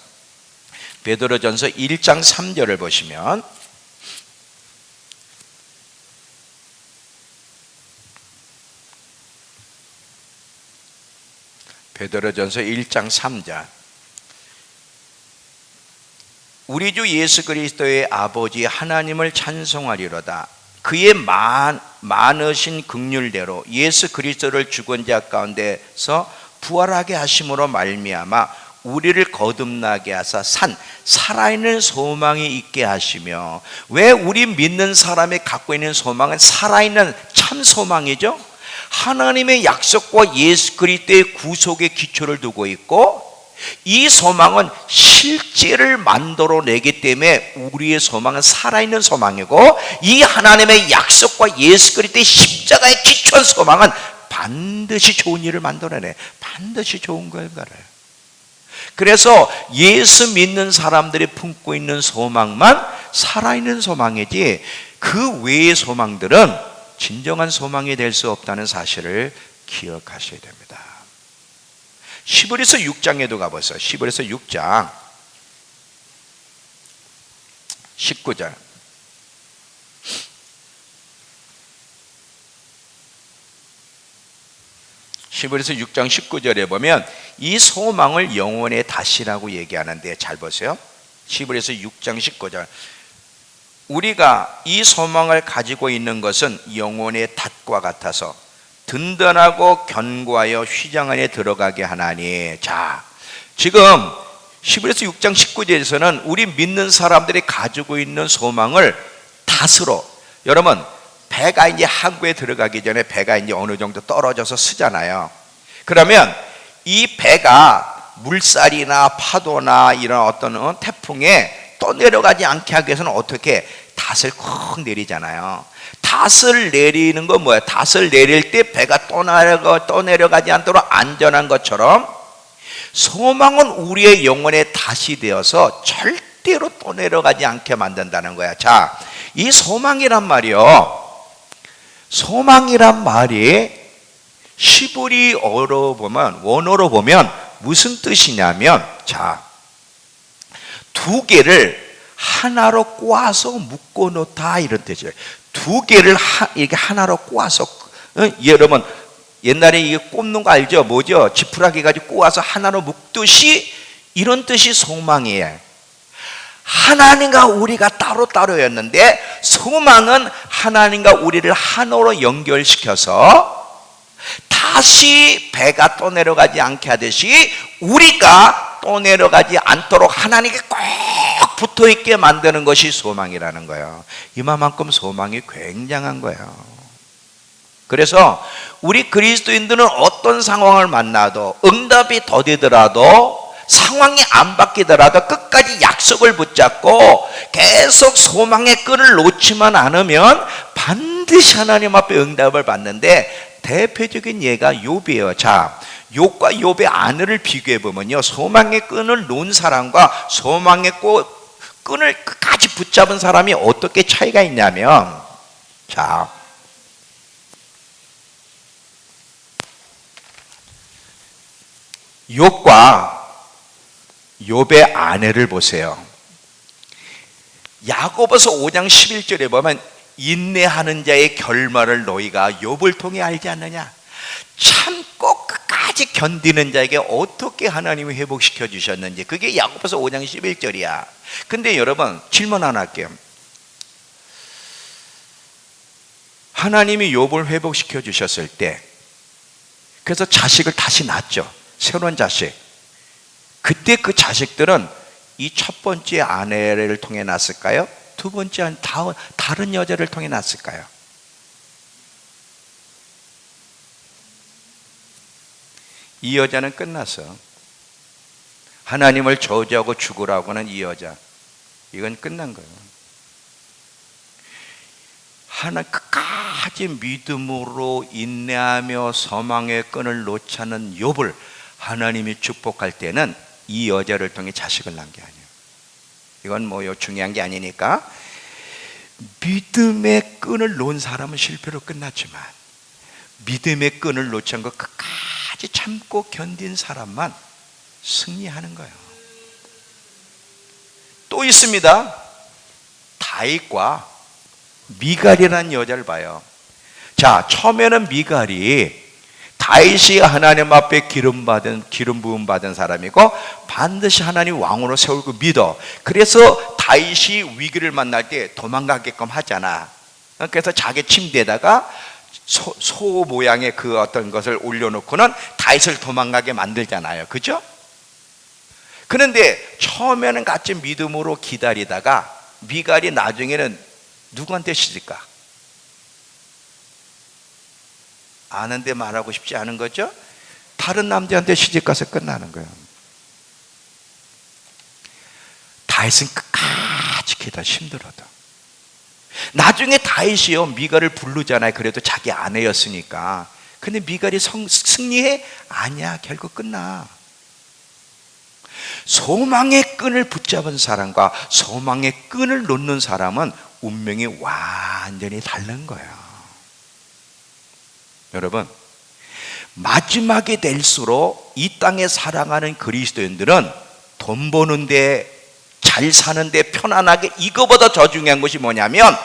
베드로전서 1장 3절을 보시면, 베드로전서 1장 3절. 우리 주 예수 그리스도의 아버지 하나님을 찬송하리로다. 그의 많으신 긍휼대로 예수 그리스도를 죽은 자 가운데서 부활하게 하심으로 말미암아 우리를 거듭나게 하사 살아있는 소망이 있게 하시며. 왜 우리 믿는 사람이 갖고 있는 소망은 살아있는 참 소망이죠. 하나님의 약속과 예수 그리스도의 구속의 기초를 두고 있고, 이 소망은 실제를 만들어내기 때문에 우리의 소망은 살아있는 소망이고, 이 하나님의 약속과 예수 그리스도의 십자가에 기초한 소망은 반드시 좋은 일을 만들어내. 반드시 좋은 결과를. 그래서 예수 믿는 사람들이 품고 있는 소망만 살아있는 소망이지, 그 외의 소망들은 진정한 소망이 될 수 없다는 사실을 기억하셔야 됩니다. 시브리서 6장에도 가보세요. 시브리서 6장 19절. 히브리서 6장 19절에 보면 이 소망을 영혼의 닷이라고 얘기하는데, 잘 보세요. 히브리서 6장 19절, 우리가 이 소망을 가지고 있는 것은 영혼의 닷과 같아서 든든하고 견고하여 휘장 안에 들어가게 하나니. 자, 지금 히브리서 6장 19절에서는 우리 믿는 사람들이 가지고 있는 소망을 닷으로, 여러분 배가 이제 항구에 들어가기 전에 배가 이제 어느 정도 떨어져서 쓰잖아요. 그러면 이 배가 물살이나 파도나 이런 어떤 태풍에 떠내려가지 않게 하기 위해서는 어떻게 닷을 콕 내리잖아요. 닷을 내리는 건 뭐야? 닷을 내릴 때 배가 떠내려가지 않도록 안전한 것처럼 소망은 우리의 영혼의 닷이 되어서 절대로 떠내려가지 않게 만든다는 거야. 자, 이 소망이란 말이요, 소망이란 말이 히브리어로 보면, 원어로 보면 무슨 뜻이냐면, 자, 두 개를 하나로 꼬아서 묶어 놓다, 이런 뜻이에요. 두 개를 이렇게 하나로 꼬아서, 여러분 옛날에 이게 꼽는 거 알죠? 뭐죠? 지푸라기 가지고 꼬아서 하나로 묶듯이, 이런 뜻이 소망이에요. 하나님과 우리가 따로따로였는데 소망은 하나님과 우리를 하나로 연결시켜서 다시 배가 떠내려가지 않게 하듯이 우리가 떠내려가지 않도록 하나님께 꼭 붙어있게 만드는 것이 소망이라는 거예요. 이만큼 소망이 굉장한 거예요. 그래서 우리 그리스도인들은 어떤 상황을 만나도, 응답이 더디더라도, 상황이 안 바뀌더라도 끝까지 약속을 붙잡고 계속 소망의 끈을 놓지만 않으면 반드시 하나님 앞에 응답을 받는데, 대표적인 예가 욥이에요. 자, 욥과 욥의 아내를 비교해 보면요, 소망의 끈을 놓은 사람과 소망의 끈을 끝까지 붙잡은 사람이 어떻게 차이가 있냐면, 자, 욥과 욥의 아내를 보세요. 야고보서 5장 11절에 보면 인내하는 자의 결말을 너희가 욥을 통해 알지 않느냐. 참고 끝까지 견디는 자에게 어떻게 하나님이 회복시켜 주셨는지, 그게 야고보서 5장 11절이야. 근데 여러분, 질문 하나 할게요. 하나님이 욥을 회복시켜 주셨을 때, 그래서 자식을 다시 낳았죠. 새로운 자식. 그때 그 자식들은 이 첫 번째 아내를 통해 낳았을까요? 두 번째 다른 여자를 통해 낳았을까요? 이 여자는 끝났어. 하나님을 저주하고 죽으라고 하는 이 여자, 이건 끝난 거예요. 하나님 끝까지 믿음으로 인내하며 소망의 끈을 놓지 않은 욥을 하나님이 축복할 때는 이 여자를 통해 자식을 낳은 게 아니에요. 이건 뭐 중요한 게 아니니까. 믿음의 끈을 놓은 사람은 실패로 끝났지만 믿음의 끈을 놓지 않고 끝까지 참고 견딘 사람만 승리하는 거예요. 또 있습니다. 다윗과 미갈이라는 여자를 봐요. 자, 처음에는 미갈이 다윗이 하나님 앞에 기름 부음 받은 사람이고 반드시 하나님 왕으로 세우고 믿어. 그래서 다윗이 위기를 만날 때 도망가게끔 하잖아. 그래서 자기 침대에다가 소 모양의 그 어떤 것을 올려놓고는 다윗을 도망가게 만들잖아요. 그죠? 그런데 처음에는 같이 믿음으로 기다리다가 미갈이 나중에는 누구한테 시집가? 아는데 말하고 싶지 않은 거죠? 다른 남자한테 시집가서 끝나는 거예요. 다윗은 끝까지 기다려, 힘들어도. 나중에 다윗이요, 미갈을 부르잖아요. 그래도 자기 아내였으니까. 근데 미갈이 승리해? 아니야, 결국 끝나. 소망의 끈을 붙잡은 사람과 소망의 끈을 놓는 사람은 운명이 완전히 다른 거예요. 여러분, 마지막이 될수록 이 땅에 살아가는 그리스도인들은 돈 버는데, 잘 사는데, 편안하게, 이거보다 더 중요한 것이 뭐냐면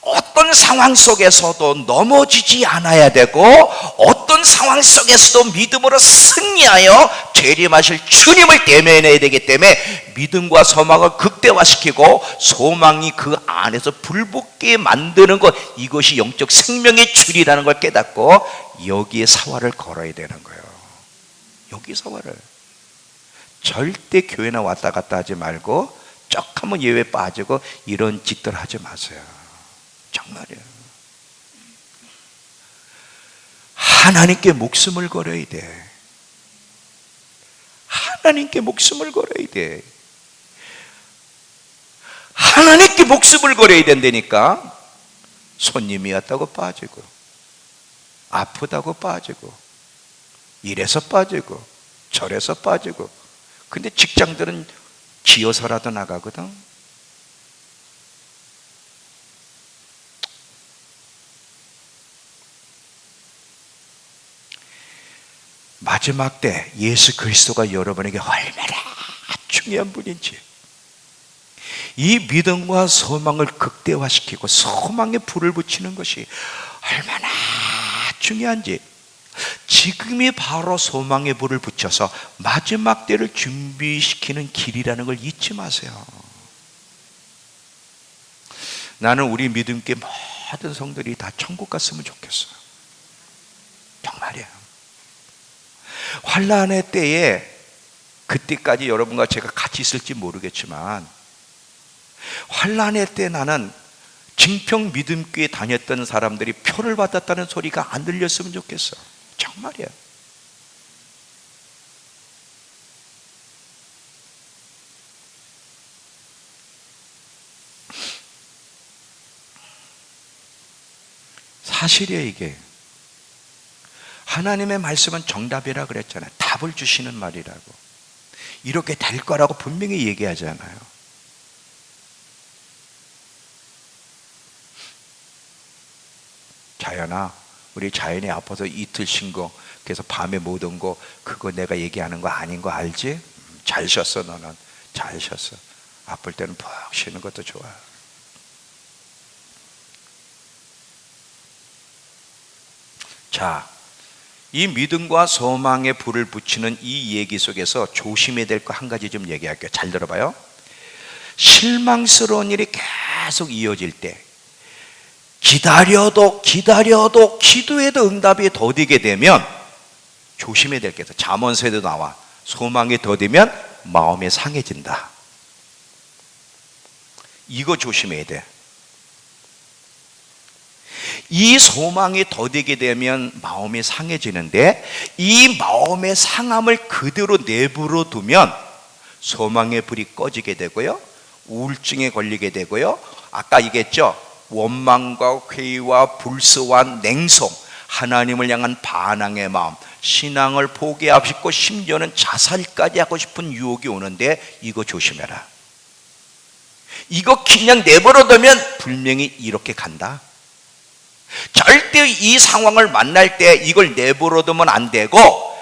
어떤 어떤 상황 속에서도 넘어지지 않아야 되고 어떤 상황 속에서도 믿음으로 승리하여 재림하실 주님을 대면해야 되기 때문에 믿음과 소망을 극대화시키고 소망이 그 안에서 불붙게 만드는 것, 이것이 영적 생명의 줄이라는 걸 깨닫고 여기에 사활을 걸어야 되는 거예요. 여기 사활을. 절대 교회나 왔다 갔다 하지 말고 쩍 한번 예외 빠지고 이런 짓들 하지 마세요. 정말이에요. 하나님께 목숨을 걸어야 돼. 하나님께 목숨을 걸어야 돼. 하나님께 목숨을 걸어야 된다니까. 손님이 왔다고 빠지고, 아프다고 빠지고, 이래서 빠지고, 저래서 빠지고. 근데 직장들은 기어서라도 나가거든. 마지막 때 예수 그리스도가 여러분에게 얼마나 중요한 분인지, 이 믿음과 소망을 극대화시키고 소망에 불을 붙이는 것이 얼마나 중요한지, 지금이 바로 소망에 불을 붙여서 마지막 때를 준비시키는 길이라는 걸 잊지 마세요. 나는 우리 믿음께 모든 성들이 다 천국 갔으면 좋겠어요. 정말이에요. 환난의 때에, 그때까지 여러분과 제가 같이 있을지 모르겠지만, 환난의 때 나는 증평 믿음교회 다녔던 사람들이 표를 받았다는 소리가 안 들렸으면 좋겠어. 정말이야. 사실이에요. 이게 하나님의 말씀은 정답이라 그랬잖아요. 답을 주시는 말이라고. 이렇게 될 거라고 분명히 얘기하잖아요. 자연아, 우리 자연이 아파서 이틀 쉰 거, 그래서 밤에 못 온 거, 그거 내가 얘기하는 거 아닌 거 알지? 잘 쉬었어. 너는 잘 쉬었어. 아플 때는 푹 쉬는 것도 좋아. 자, 이 믿음과 소망에 불을 붙이는 이 얘기 속에서 조심해야 될 거 한 가지 좀 얘기할게요. 잘 들어봐요. 실망스러운 일이 계속 이어질 때, 기다려도 기도해도 응답이 더디게 되면 조심해야 될 게 있어요. 잠언서에도 나와. 소망이 더디면 마음이 상해진다. 이거 조심해야 돼. 이 소망이 더디게 되면 마음이 상해지는데, 이 마음의 상함을 그대로 내버려 두면 소망의 불이 꺼지게 되고요, 우울증에 걸리게 되고요, 아까 얘기했죠, 원망과 회의와 불쏘와 냉송, 하나님을 향한 반항의 마음, 신앙을 포기하고 싶고 심지어는 자살까지 하고 싶은 유혹이 오는데, 이거 조심해라. 이거 그냥 내버려 두면 분명히 이렇게 간다. 절대 이 상황을 만날 때 이걸 내버려 두면 안 되고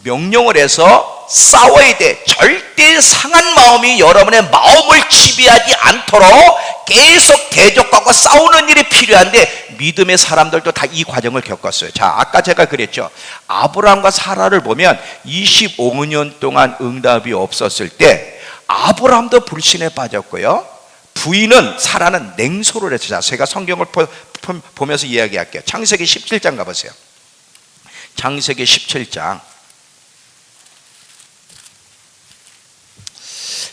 명령을 해서 싸워야 돼. 절대 상한 마음이 여러분의 마음을 지배하지 않도록 계속 대적하고 싸우는 일이 필요한데, 믿음의 사람들도 다 이 과정을 겪었어요. 자, 아까 제가 그랬죠. 아브라함과 사라를 보면 25년 동안 응답이 없었을 때 아브라함도 불신에 빠졌고요, 부인은, 사라는 냉소를 했어요. 자, 제가 성경을 보면서 이야기할게요. 창세기 17장 가보세요. 창세기 17장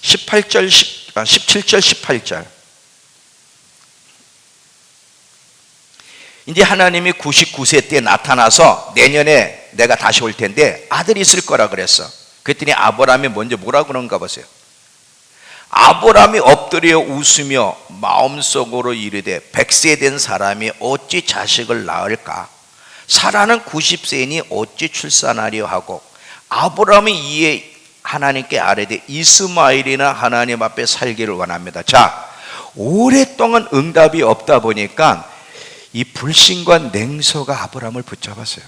17절 18절. 이제 하나님이 99세 때 나타나서 내년에 내가 다시 올 텐데 아들이 있을 거라 그랬어. 그랬더니 아브라함이 먼저 뭐라고 그런가 보세요. 아브라함이 엎드려 웃으며 마음속으로 이르되 100세 된 사람이 어찌 자식을 낳을까? 사라는 90세이니 어찌 출산하려 하고, 아브라함이 이에 하나님께 아뢰되 이스마엘이나 하나님 앞에 살기를 원합니다. 자, 오랫동안 응답이 없다 보니까 이 불신과 냉소가 아브라함을 붙잡았어요.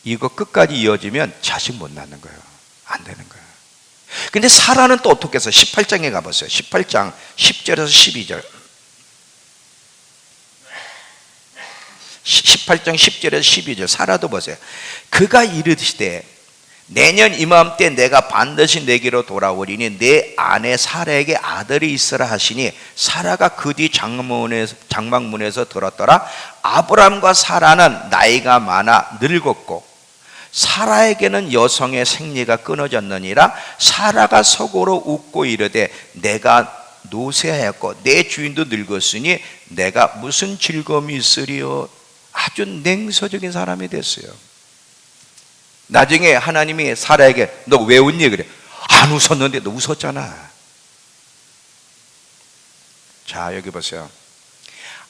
이거 끝까지 이어지면 자식 못 낳는 거예요. 안 되는 거예요. 근데 사라는 또 어떻게 해서 18장에 가보세요. 18장 10절에서 12절. 18장 10절에서 12절 사라도 보세요. 그가 이르시되 내년 이맘때 내가 반드시 내게로 돌아오리니 내 아내 사라에게 아들이 있으라 하시니 사라가 그 뒤 장막문에서 들었더라. 아브람과 사라는 나이가 많아 늙었고 사라에게는 여성의 생리가 끊어졌느니라. 사라가 속으로 웃고 이르되 내가 노쇠하였고 내 주인도 늙었으니 내가 무슨 즐거움이 있으리요. 아주 냉소적인 사람이 됐어요. 나중에 하나님이 사라에게 너 왜 웃니? 그래. 안 웃었는데 너 웃었잖아. 자, 여기 보세요.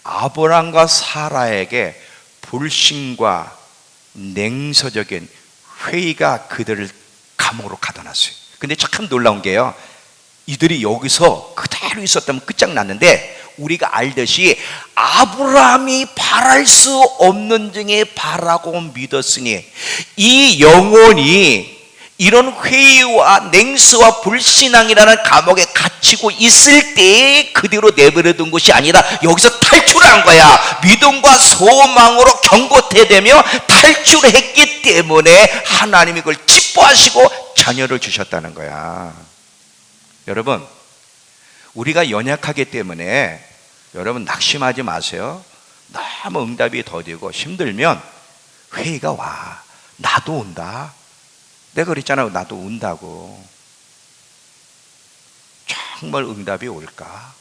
아브람과 사라에게 불신과 냉소적인 회의가 그들을 감옥으로 가둬놨어요. 근데 참 놀라운 게요, 이들이 여기서 그대로 있었다면 끝장났는데 우리가 알듯이 아브라함이 바랄 수 없는 중에 바라고 믿었으니 이 영혼이 이런 회의와 냉소와 불신앙이라는 감옥에 갇히고 있을 때 그대로 내버려둔 것이 아니라 여기서 탈출한 거야. 믿음과 소망으로 경고되며 탈출했기 때문에 하나님이 그걸 기뻐하시고 자녀를 주셨다는 거야. 여러분, 우리가 연약하기 때문에 여러분 낙심하지 마세요. 너무 응답이 더디고 힘들면 회의가 와. 나도 온다. 내가 그랬잖아. 나도 운다고. 정말 응답이 올까?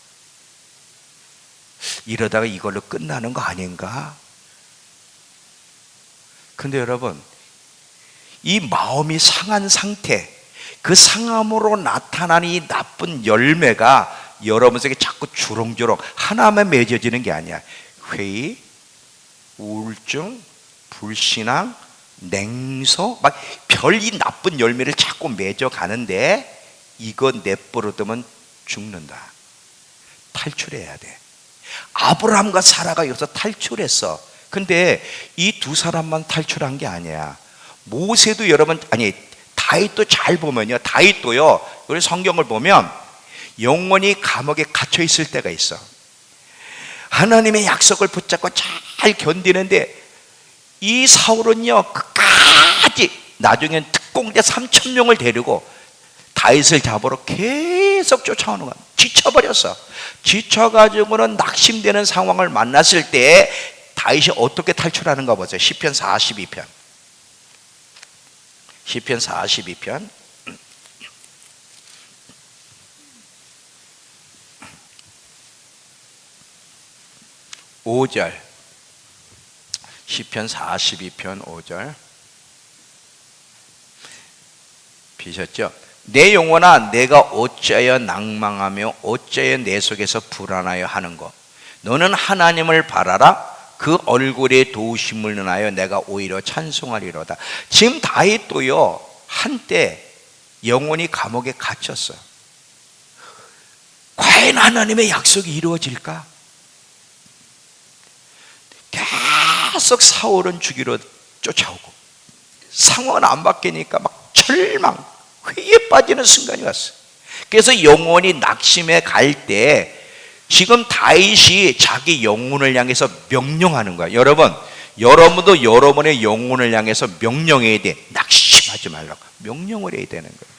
이러다가 이걸로 끝나는 거 아닌가? 근데 여러분, 이 마음이 상한 상태, 그 상함으로 나타나는 이 나쁜 열매가 여러분 속에 자꾸 주렁주렁 하나만 맺어지는 게 아니야. 회의, 우울증, 불신앙, 냉소, 막 별이 나쁜 열매를 자꾸 맺어가는데 이거 내버려두면 죽는다. 탈출해야 돼. 아브라함과 사라가 여기서 탈출했어. 근데 이 두 사람만 탈출한 게 아니야. 모세도 여러분, 아니 다윗도 잘 보면요, 다윗도요, 우리 성경을 보면 영원히 감옥에 갇혀 있을 때가 있어. 하나님의 약속을 붙잡고 잘 견디는데 이 사울은요 끝까지 나중엔 특공대 3,000명을 데리고 다윗을 잡으러 계속 쫓아오는 거야. 지쳐버렸어. 지쳐가지고는 낙심되는 상황을 만났을 때 다윗이 어떻게 탈출하는가 보세요. 시편 42편. 시편 42편 5절. 시편 42편 5절. 비셨죠? 내 영혼아 내가 어찌하여 낭망하며 어찌하여 내 속에서 불안하여 하는고. 너는 하나님을 바라라. 그 얼굴에 도우심을 인하여 내가 오히려 찬송하리로다. 지금 다윗도요 한때 영혼이 감옥에 갇혔어. 과연 하나님의 약속이 이루어질까? 계속 사울은 죽이러 쫓아오고 상황은 안 바뀌니까 막 절망, 회의에 빠지는 순간이 왔어요. 그래서 영혼이 낙심해 갈 때 지금 다윗이 자기 영혼을 향해서 명령하는 거야. 여러분, 여러분도 여러분의 영혼을 향해서 명령해야 돼. 낙심하지 말라고 명령을 해야 되는 거예요.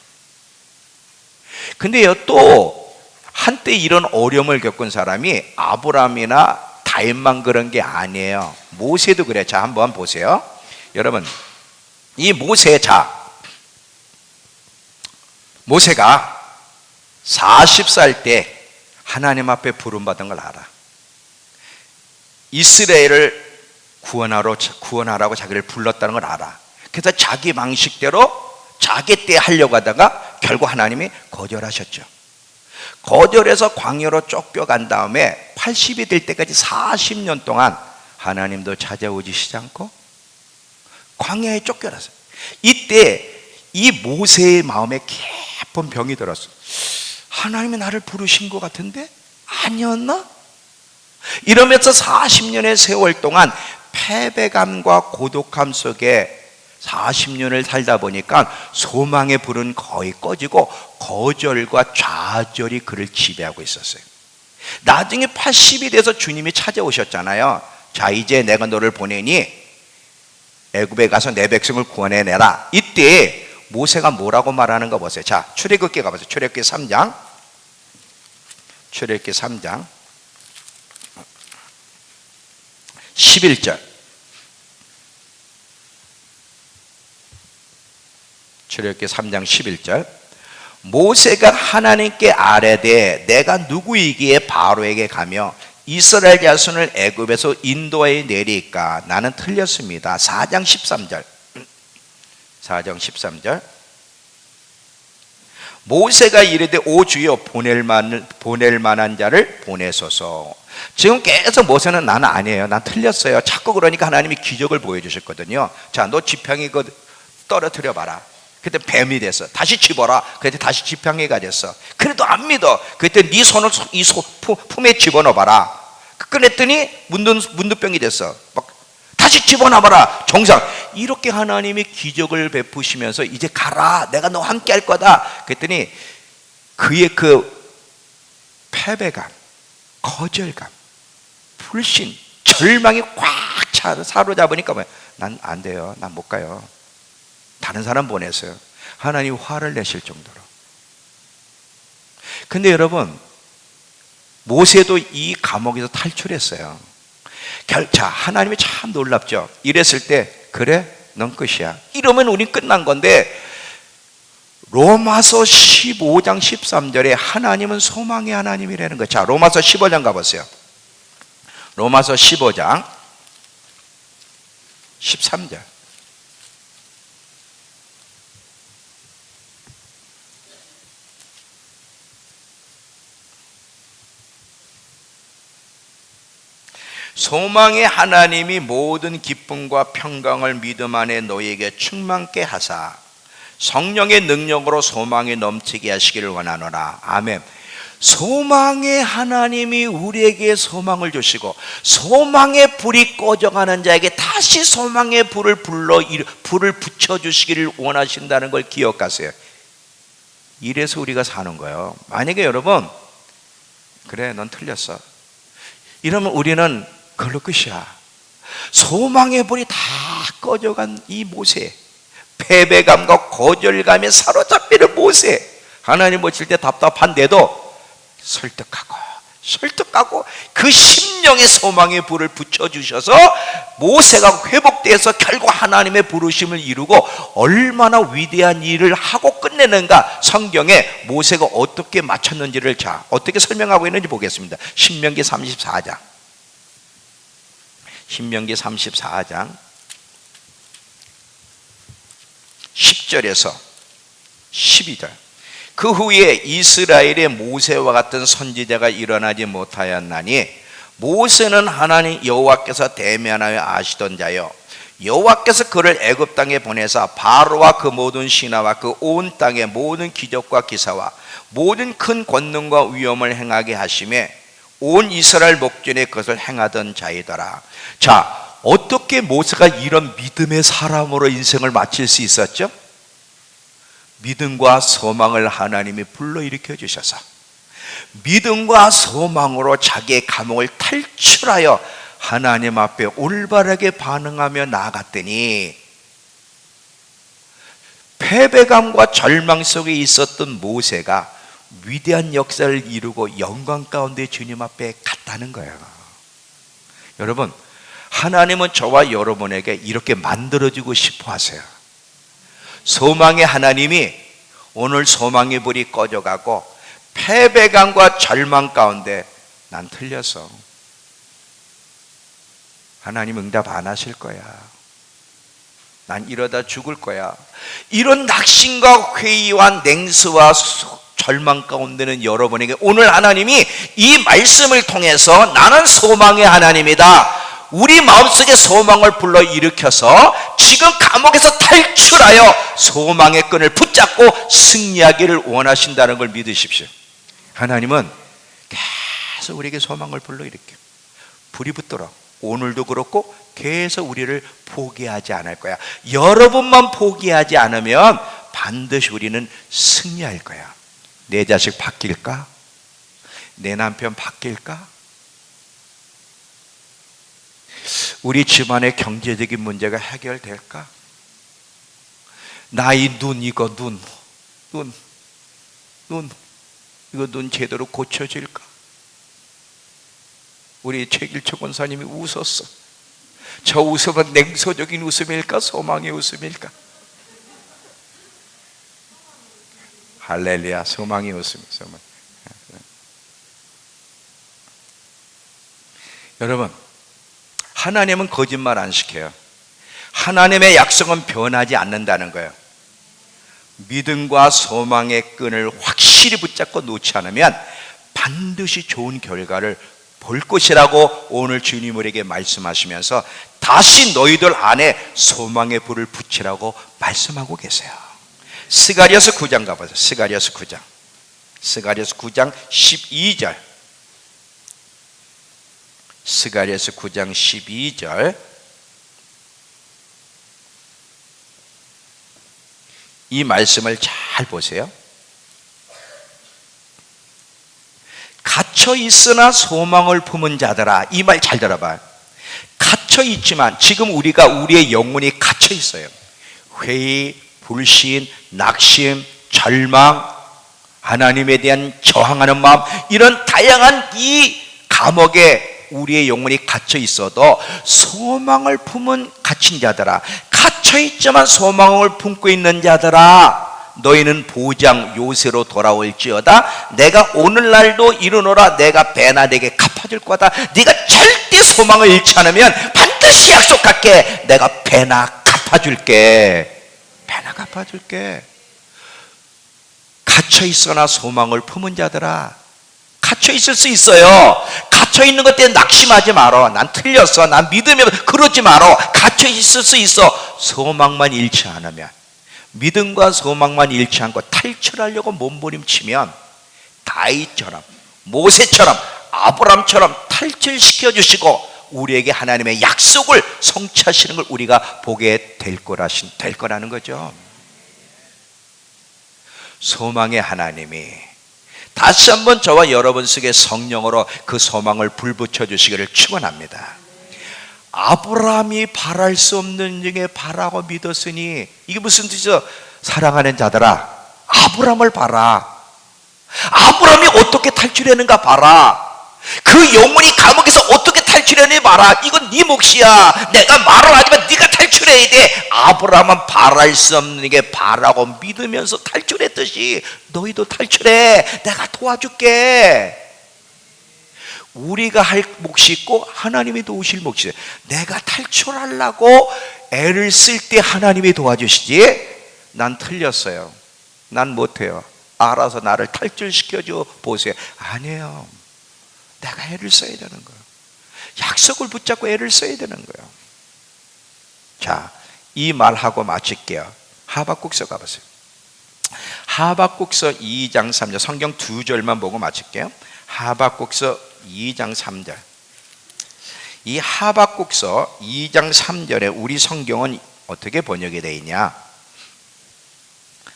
근데요, 또 한때 이런 어려움을 겪은 사람이 아브라함이나 다윗만 그런 게 아니에요. 모세도 그래. 자, 한번 보세요. 여러분, 이 모세가 40살 때 하나님 앞에 부름받은 걸 알아. 이스라엘을 구원하라고 자기를 불렀다는 걸 알아. 그래서 자기 방식대로 자기 때 하려고 하다가 결국 하나님이 거절하셨죠. 거절해서 광야로 쫓겨간 다음에 80이 될 때까지 40년 동안 하나님도 찾아오시지 않고 광야에 쫓겨났어요. 이때 이 모세의 마음에 깊은 병이 들었어. 하나님이 나를 부르신 것 같은데 아니었나? 이러면서 40년의 세월 동안 패배감과 고독함 속에 40년을 살다 보니까 소망의 불은 거의 꺼지고 거절과 좌절이 그를 지배하고 있었어요. 나중에 80이 돼서 주님이 찾아오셨잖아요. 자, 이제 내가 너를 보내니 애굽에 가서 내 백성을 구원해내라. 이때 모세가 뭐라고 말하는 거 보세요. 자, 출애굽기 가보세요. 출애굽기 3장. 출애굽기 3장 11절. 출애굽기 3장 11절. 모세가 하나님께 아뢰되 내가 누구이기에 바로에게 가며 이스라엘 자손을 애굽에서 인도해 내리까? 나는 틀렸습니다. 4장 13절. 4장 13절. 모세가 이르되 오 주여 보낼 만한 자를 보내소서. 지금 계속 모세는 나는 아니에요. 난 틀렸어요. 자꾸 그러니까 하나님이 기적을 보여주셨거든요. 자, 너 지팡이 떨어뜨려 봐라. 그때 뱀이 됐어. 다시 집어라. 그때 다시 지팡이가 됐어. 그래도 안 믿어. 그때 네 손을 이 품에 집어넣어 봐라. 꺼냈더니 문두병이 됐어. 막 다시 집어넣어봐라. 정상. 이렇게 하나님이 기적을 베푸시면서 이제 가라. 내가 너와 함께 할 거다. 그랬더니 그의 그 패배감, 거절감, 불신, 절망이 꽉 차 사로잡으니까 난 안 돼요. 난 못 가요. 다른 사람 보냈어요. 하나님 화를 내실 정도로. 근데 여러분, 모세도 이 감옥에서 탈출했어요. 자, 하나님이 참 놀랍죠. 이랬을 때 그래? 넌 끝이야. 이러면 우린 끝난 건데 로마서 15장 13절에 하나님은 소망의 하나님이라는 거예요. 자, 로마서 15장 가보세요. 로마서 15장 13절. 소망의 하나님이 모든 기쁨과 평강을 믿음 안에 너희에게 충만케 하사 성령의 능력으로 소망이 넘치게 하시기를 원하노라. 아멘. 소망의 하나님이 우리에게 소망을 주시고 소망의 불이 꺼져가는 자에게 다시 소망의 불을 불을 붙여주시기를 원하신다는 걸 기억하세요. 이래서 우리가 사는 거예요. 만약에 여러분 그래 넌 틀렸어 이러면 우리는 그걸로 끝이야. 소망의 불이 다 꺼져간 이 모세, 패배감과 거절감에 사로잡히는 모세, 하나님 모실 때 답답한데도 설득하고 그 심령의 소망의 불을 붙여주셔서 모세가 회복돼서 결국 하나님의 부르심을 이루고 얼마나 위대한 일을 하고 끝내는가. 성경에 모세가 어떻게 마쳤는지를 자 어떻게 설명하고 있는지 보겠습니다. 신명기 34장 10절에서 12절. 그 후에 이스라엘의 모세와 같은 선지자가 일어나지 못하였나니 모세는 하나님 여호와께서 대면하여 아시던 자요 여호와께서 그를 애굽 땅에 보내사 바로와 그 모든 신하와 그 온 땅의 모든 기적과 기사와 모든 큰 권능과 위엄을 행하게 하심에 온 이스라엘 목전에 그것을 행하던 자이더라. 자, 어떻게 모세가 이런 믿음의 사람으로 인생을 마칠 수 있었죠? 믿음과 소망을 하나님이 불러일으켜 주셔서 믿음과 소망으로 자기의 감옥을 탈출하여 하나님 앞에 올바르게 반응하며 나아갔더니 패배감과 절망 속에 있었던 모세가 위대한 역사를 이루고 영광 가운데 주님 앞에 갔다는 거예요. 여러분, 하나님은 저와 여러분에게 이렇게 만들어주고 싶어 하세요. 소망의 하나님이 오늘 소망의 불이 꺼져가고 패배감과 절망 가운데 난 틀렸어. 하나님 응답 안 하실 거야. 난 이러다 죽을 거야. 이런 낙심과 회의와 냉수와 절망 가운데는 여러분에게 오늘 하나님이 이 말씀을 통해서 나는 소망의 하나님이다. 우리 마음속에 소망을 불러일으켜서 지금 감옥에서 탈출하여 소망의 끈을 붙잡고 승리하기를 원하신다는 걸 믿으십시오. 하나님은 계속 우리에게 소망을 불러일으켜. 불이 붙도록 오늘도 그렇고 계속 우리를 포기하지 않을 거야. 여러분만 포기하지 않으면 반드시 우리는 승리할 거야. 내 자식 바뀔까? 내 남편 바뀔까? 우리 집안의 경제적인 문제가 해결될까? 나의 눈, 이거 눈 이거 눈 제대로 고쳐질까? 우리 최길초 권사님이 웃었어. 저 웃음은 냉소적인 웃음일까? 소망의 웃음일까? 할렐루야, 소망의 웃음. 여러분, 하나님은 거짓말 안 시켜요. 하나님의 약속은 변하지 않는다는 거예요. 믿음과 소망의 끈을 확실히 붙잡고 놓지 않으면 반드시 좋은 결과를 볼 것이라고 오늘 주님 우리에게 말씀하시면서 다시 너희들 안에 소망의 불을 붙이라고 말씀하고 계세요. 스가랴서 9장 가보세요. 스가랴서 9장 12절. 스가랴서 9장 12절. 이 말씀을 잘 보세요. 갇혀 있으나 소망을 품은 자들아. 이 말 잘 들어봐요. 갇혀 있지만 지금 우리의 영혼이 갇혀 있어요. 회의, 불신, 낙심, 절망, 하나님에 대한 저항하는 마음, 이런 다양한 이 감옥에 우리의 영혼이 갇혀 있어도 소망을 품은 갇힌 자들아, 갇혀 있지만 소망을 품고 있는 자들아, 너희는 보장 요새로 돌아올지어다. 내가 오늘날도 이르노라. 내가 배나 내게 갚아줄 거다. 네가 절대 소망을 잃지 않으면 반드시 약속할게. 내가 배나 갚아줄게. 배나 갚아줄게. 갇혀 있거나 소망을 품은 자들아, 갇혀 있을 수 있어요. 갇혀 있는 것 때문에 낙심하지 말어. 난 틀렸어, 난 믿으면 그러지 말어. 갇혀 있을 수 있어. 소망만 잃지 않으면, 믿음과 소망만 잃지 않고 탈출하려고 몸부림치면 다윗처럼, 모세처럼, 아브람처럼 탈출시켜 주시고 우리에게 하나님의 약속을 성취하시는 걸 우리가 보게 될 거라는 거죠. 소망의 하나님이 다시 한번 저와 여러분 속에 성령으로 그 소망을 불붙여 주시기를 축원합니다. 아브라함이 바랄 수 없는 중에 바라고 믿었으니, 이게 무슨 뜻이죠? 사랑하는 자들아, 아브라함을 봐라. 아브라함이 어떻게 탈출했는가 봐라. 그 영혼이 감옥에서 어떻게 탈출했는지 봐라. 이건 네 몫이야. 내가 말을 하지만 네가 탈출해야 돼. 아브라함은 바랄 수 없는 게 바라고 믿으면서 탈출했듯이 너희도 탈출해. 내가 도와줄게. 우리가 할 몫이 있고 하나님이 도우실 몫이 있어요. 내가 탈출하려고 애를 쓸 때 하나님이 도와주시지, 난 틀렸어요, 난 못해요, 알아서 나를 탈출시켜줘 보세요. 아니에요. 내가 애를 써야 되는 거예요. 약속을 붙잡고 애를 써야 되는 거예요. 자, 이 말하고 마칠게요. 하박국서 가보세요. 하박국서 2장 3절, 성경 2절만 보고 마칠게요. 하박국서 2장 3절. 이 하박국서 2장 3절에 우리 성경은 어떻게 번역이 되어 있냐?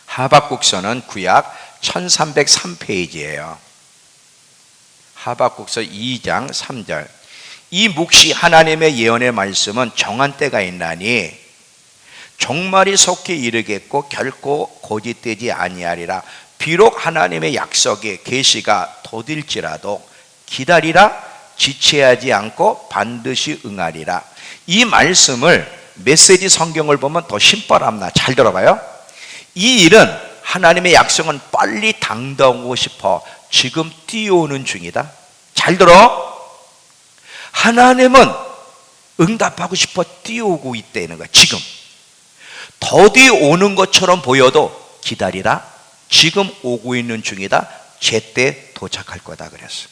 하박국서는 구약 1303페이지예요. 하박국서 2장 3절. 이 묵시 하나님의 예언의 말씀은 정한 때가 있나니 종말이 속히 이르겠고 결코 고짓되지 아니하리라. 비록 하나님의 약속의 계시가 더딜지라도 기다리라. 지체하지 않고 반드시 응하리라. 이 말씀을 메시지 성경을 보면 더 신바람나. 잘 들어봐요. 이 일은, 하나님의 약속은 빨리 당당하고 싶어 지금 뛰어오는 중이다. 잘 들어. 하나님은 응답하고 싶어 뛰어오고 있다는 거야. 지금 더디 오는 것처럼 보여도 기다리라. 지금 오고 있는 중이다. 제때 도착할 거다 그랬어.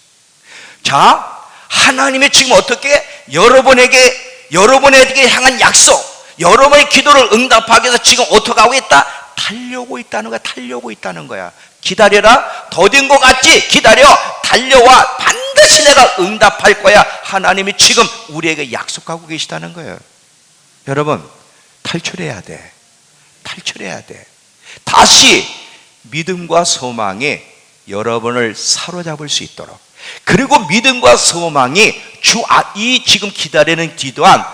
자, 하나님이 지금 어떻게 여러분에게 향한 약속, 여러분의 기도를 응답하기 위해서 지금 어떻게 하고 있다? 달려오고 있다는 거야. 달려오고 있다는 거야. 기다려라. 더딘 것 같지? 기다려. 달려와. 반드시 내가 응답할 거야. 하나님이 지금 우리에게 약속하고 계시다는 거예요. 여러분, 탈출해야 돼. 탈출해야 돼. 다시 믿음과 소망이 여러분을 사로잡을 수 있도록, 그리고 믿음과 소망이 이 지금 기다리는 기도한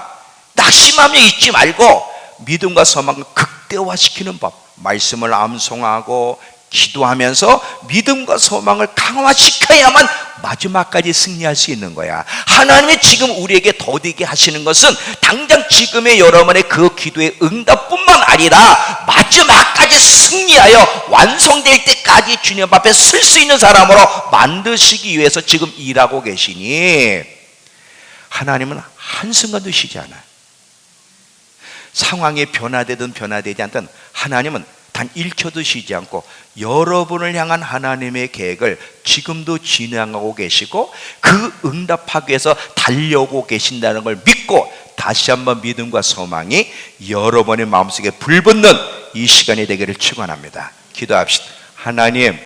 낙심하며 있지 말고 믿음과 소망을 극대화시키는 법, 말씀을 암송하고 기도하면서 믿음과 소망을 강화시켜야만 마지막까지 승리할 수 있는 거야. 하나님이 지금 우리에게 더디게 하시는 것은 당장 지금의 여러분의 그 기도의 응답뿐만 아니라 마지막까지 승리하여 완성될 때까지 주님 앞에 설 수 있는 사람으로 만드시기 위해서 지금 일하고 계시니, 하나님은 한순간도 쉬지 않아요. 상황이 변화되든 변화되지 않든 하나님은 단 1초도 쉬지 않고 여러분을 향한 하나님의 계획을 지금도 진행하고 계시고 그 응답하기 위해서 달려오고 계신다는 걸 믿고, 다시 한번 믿음과 소망이 여러분의 마음속에 불붙는 이 시간이 되기를 축원합니다. 기도합시다. 하나님,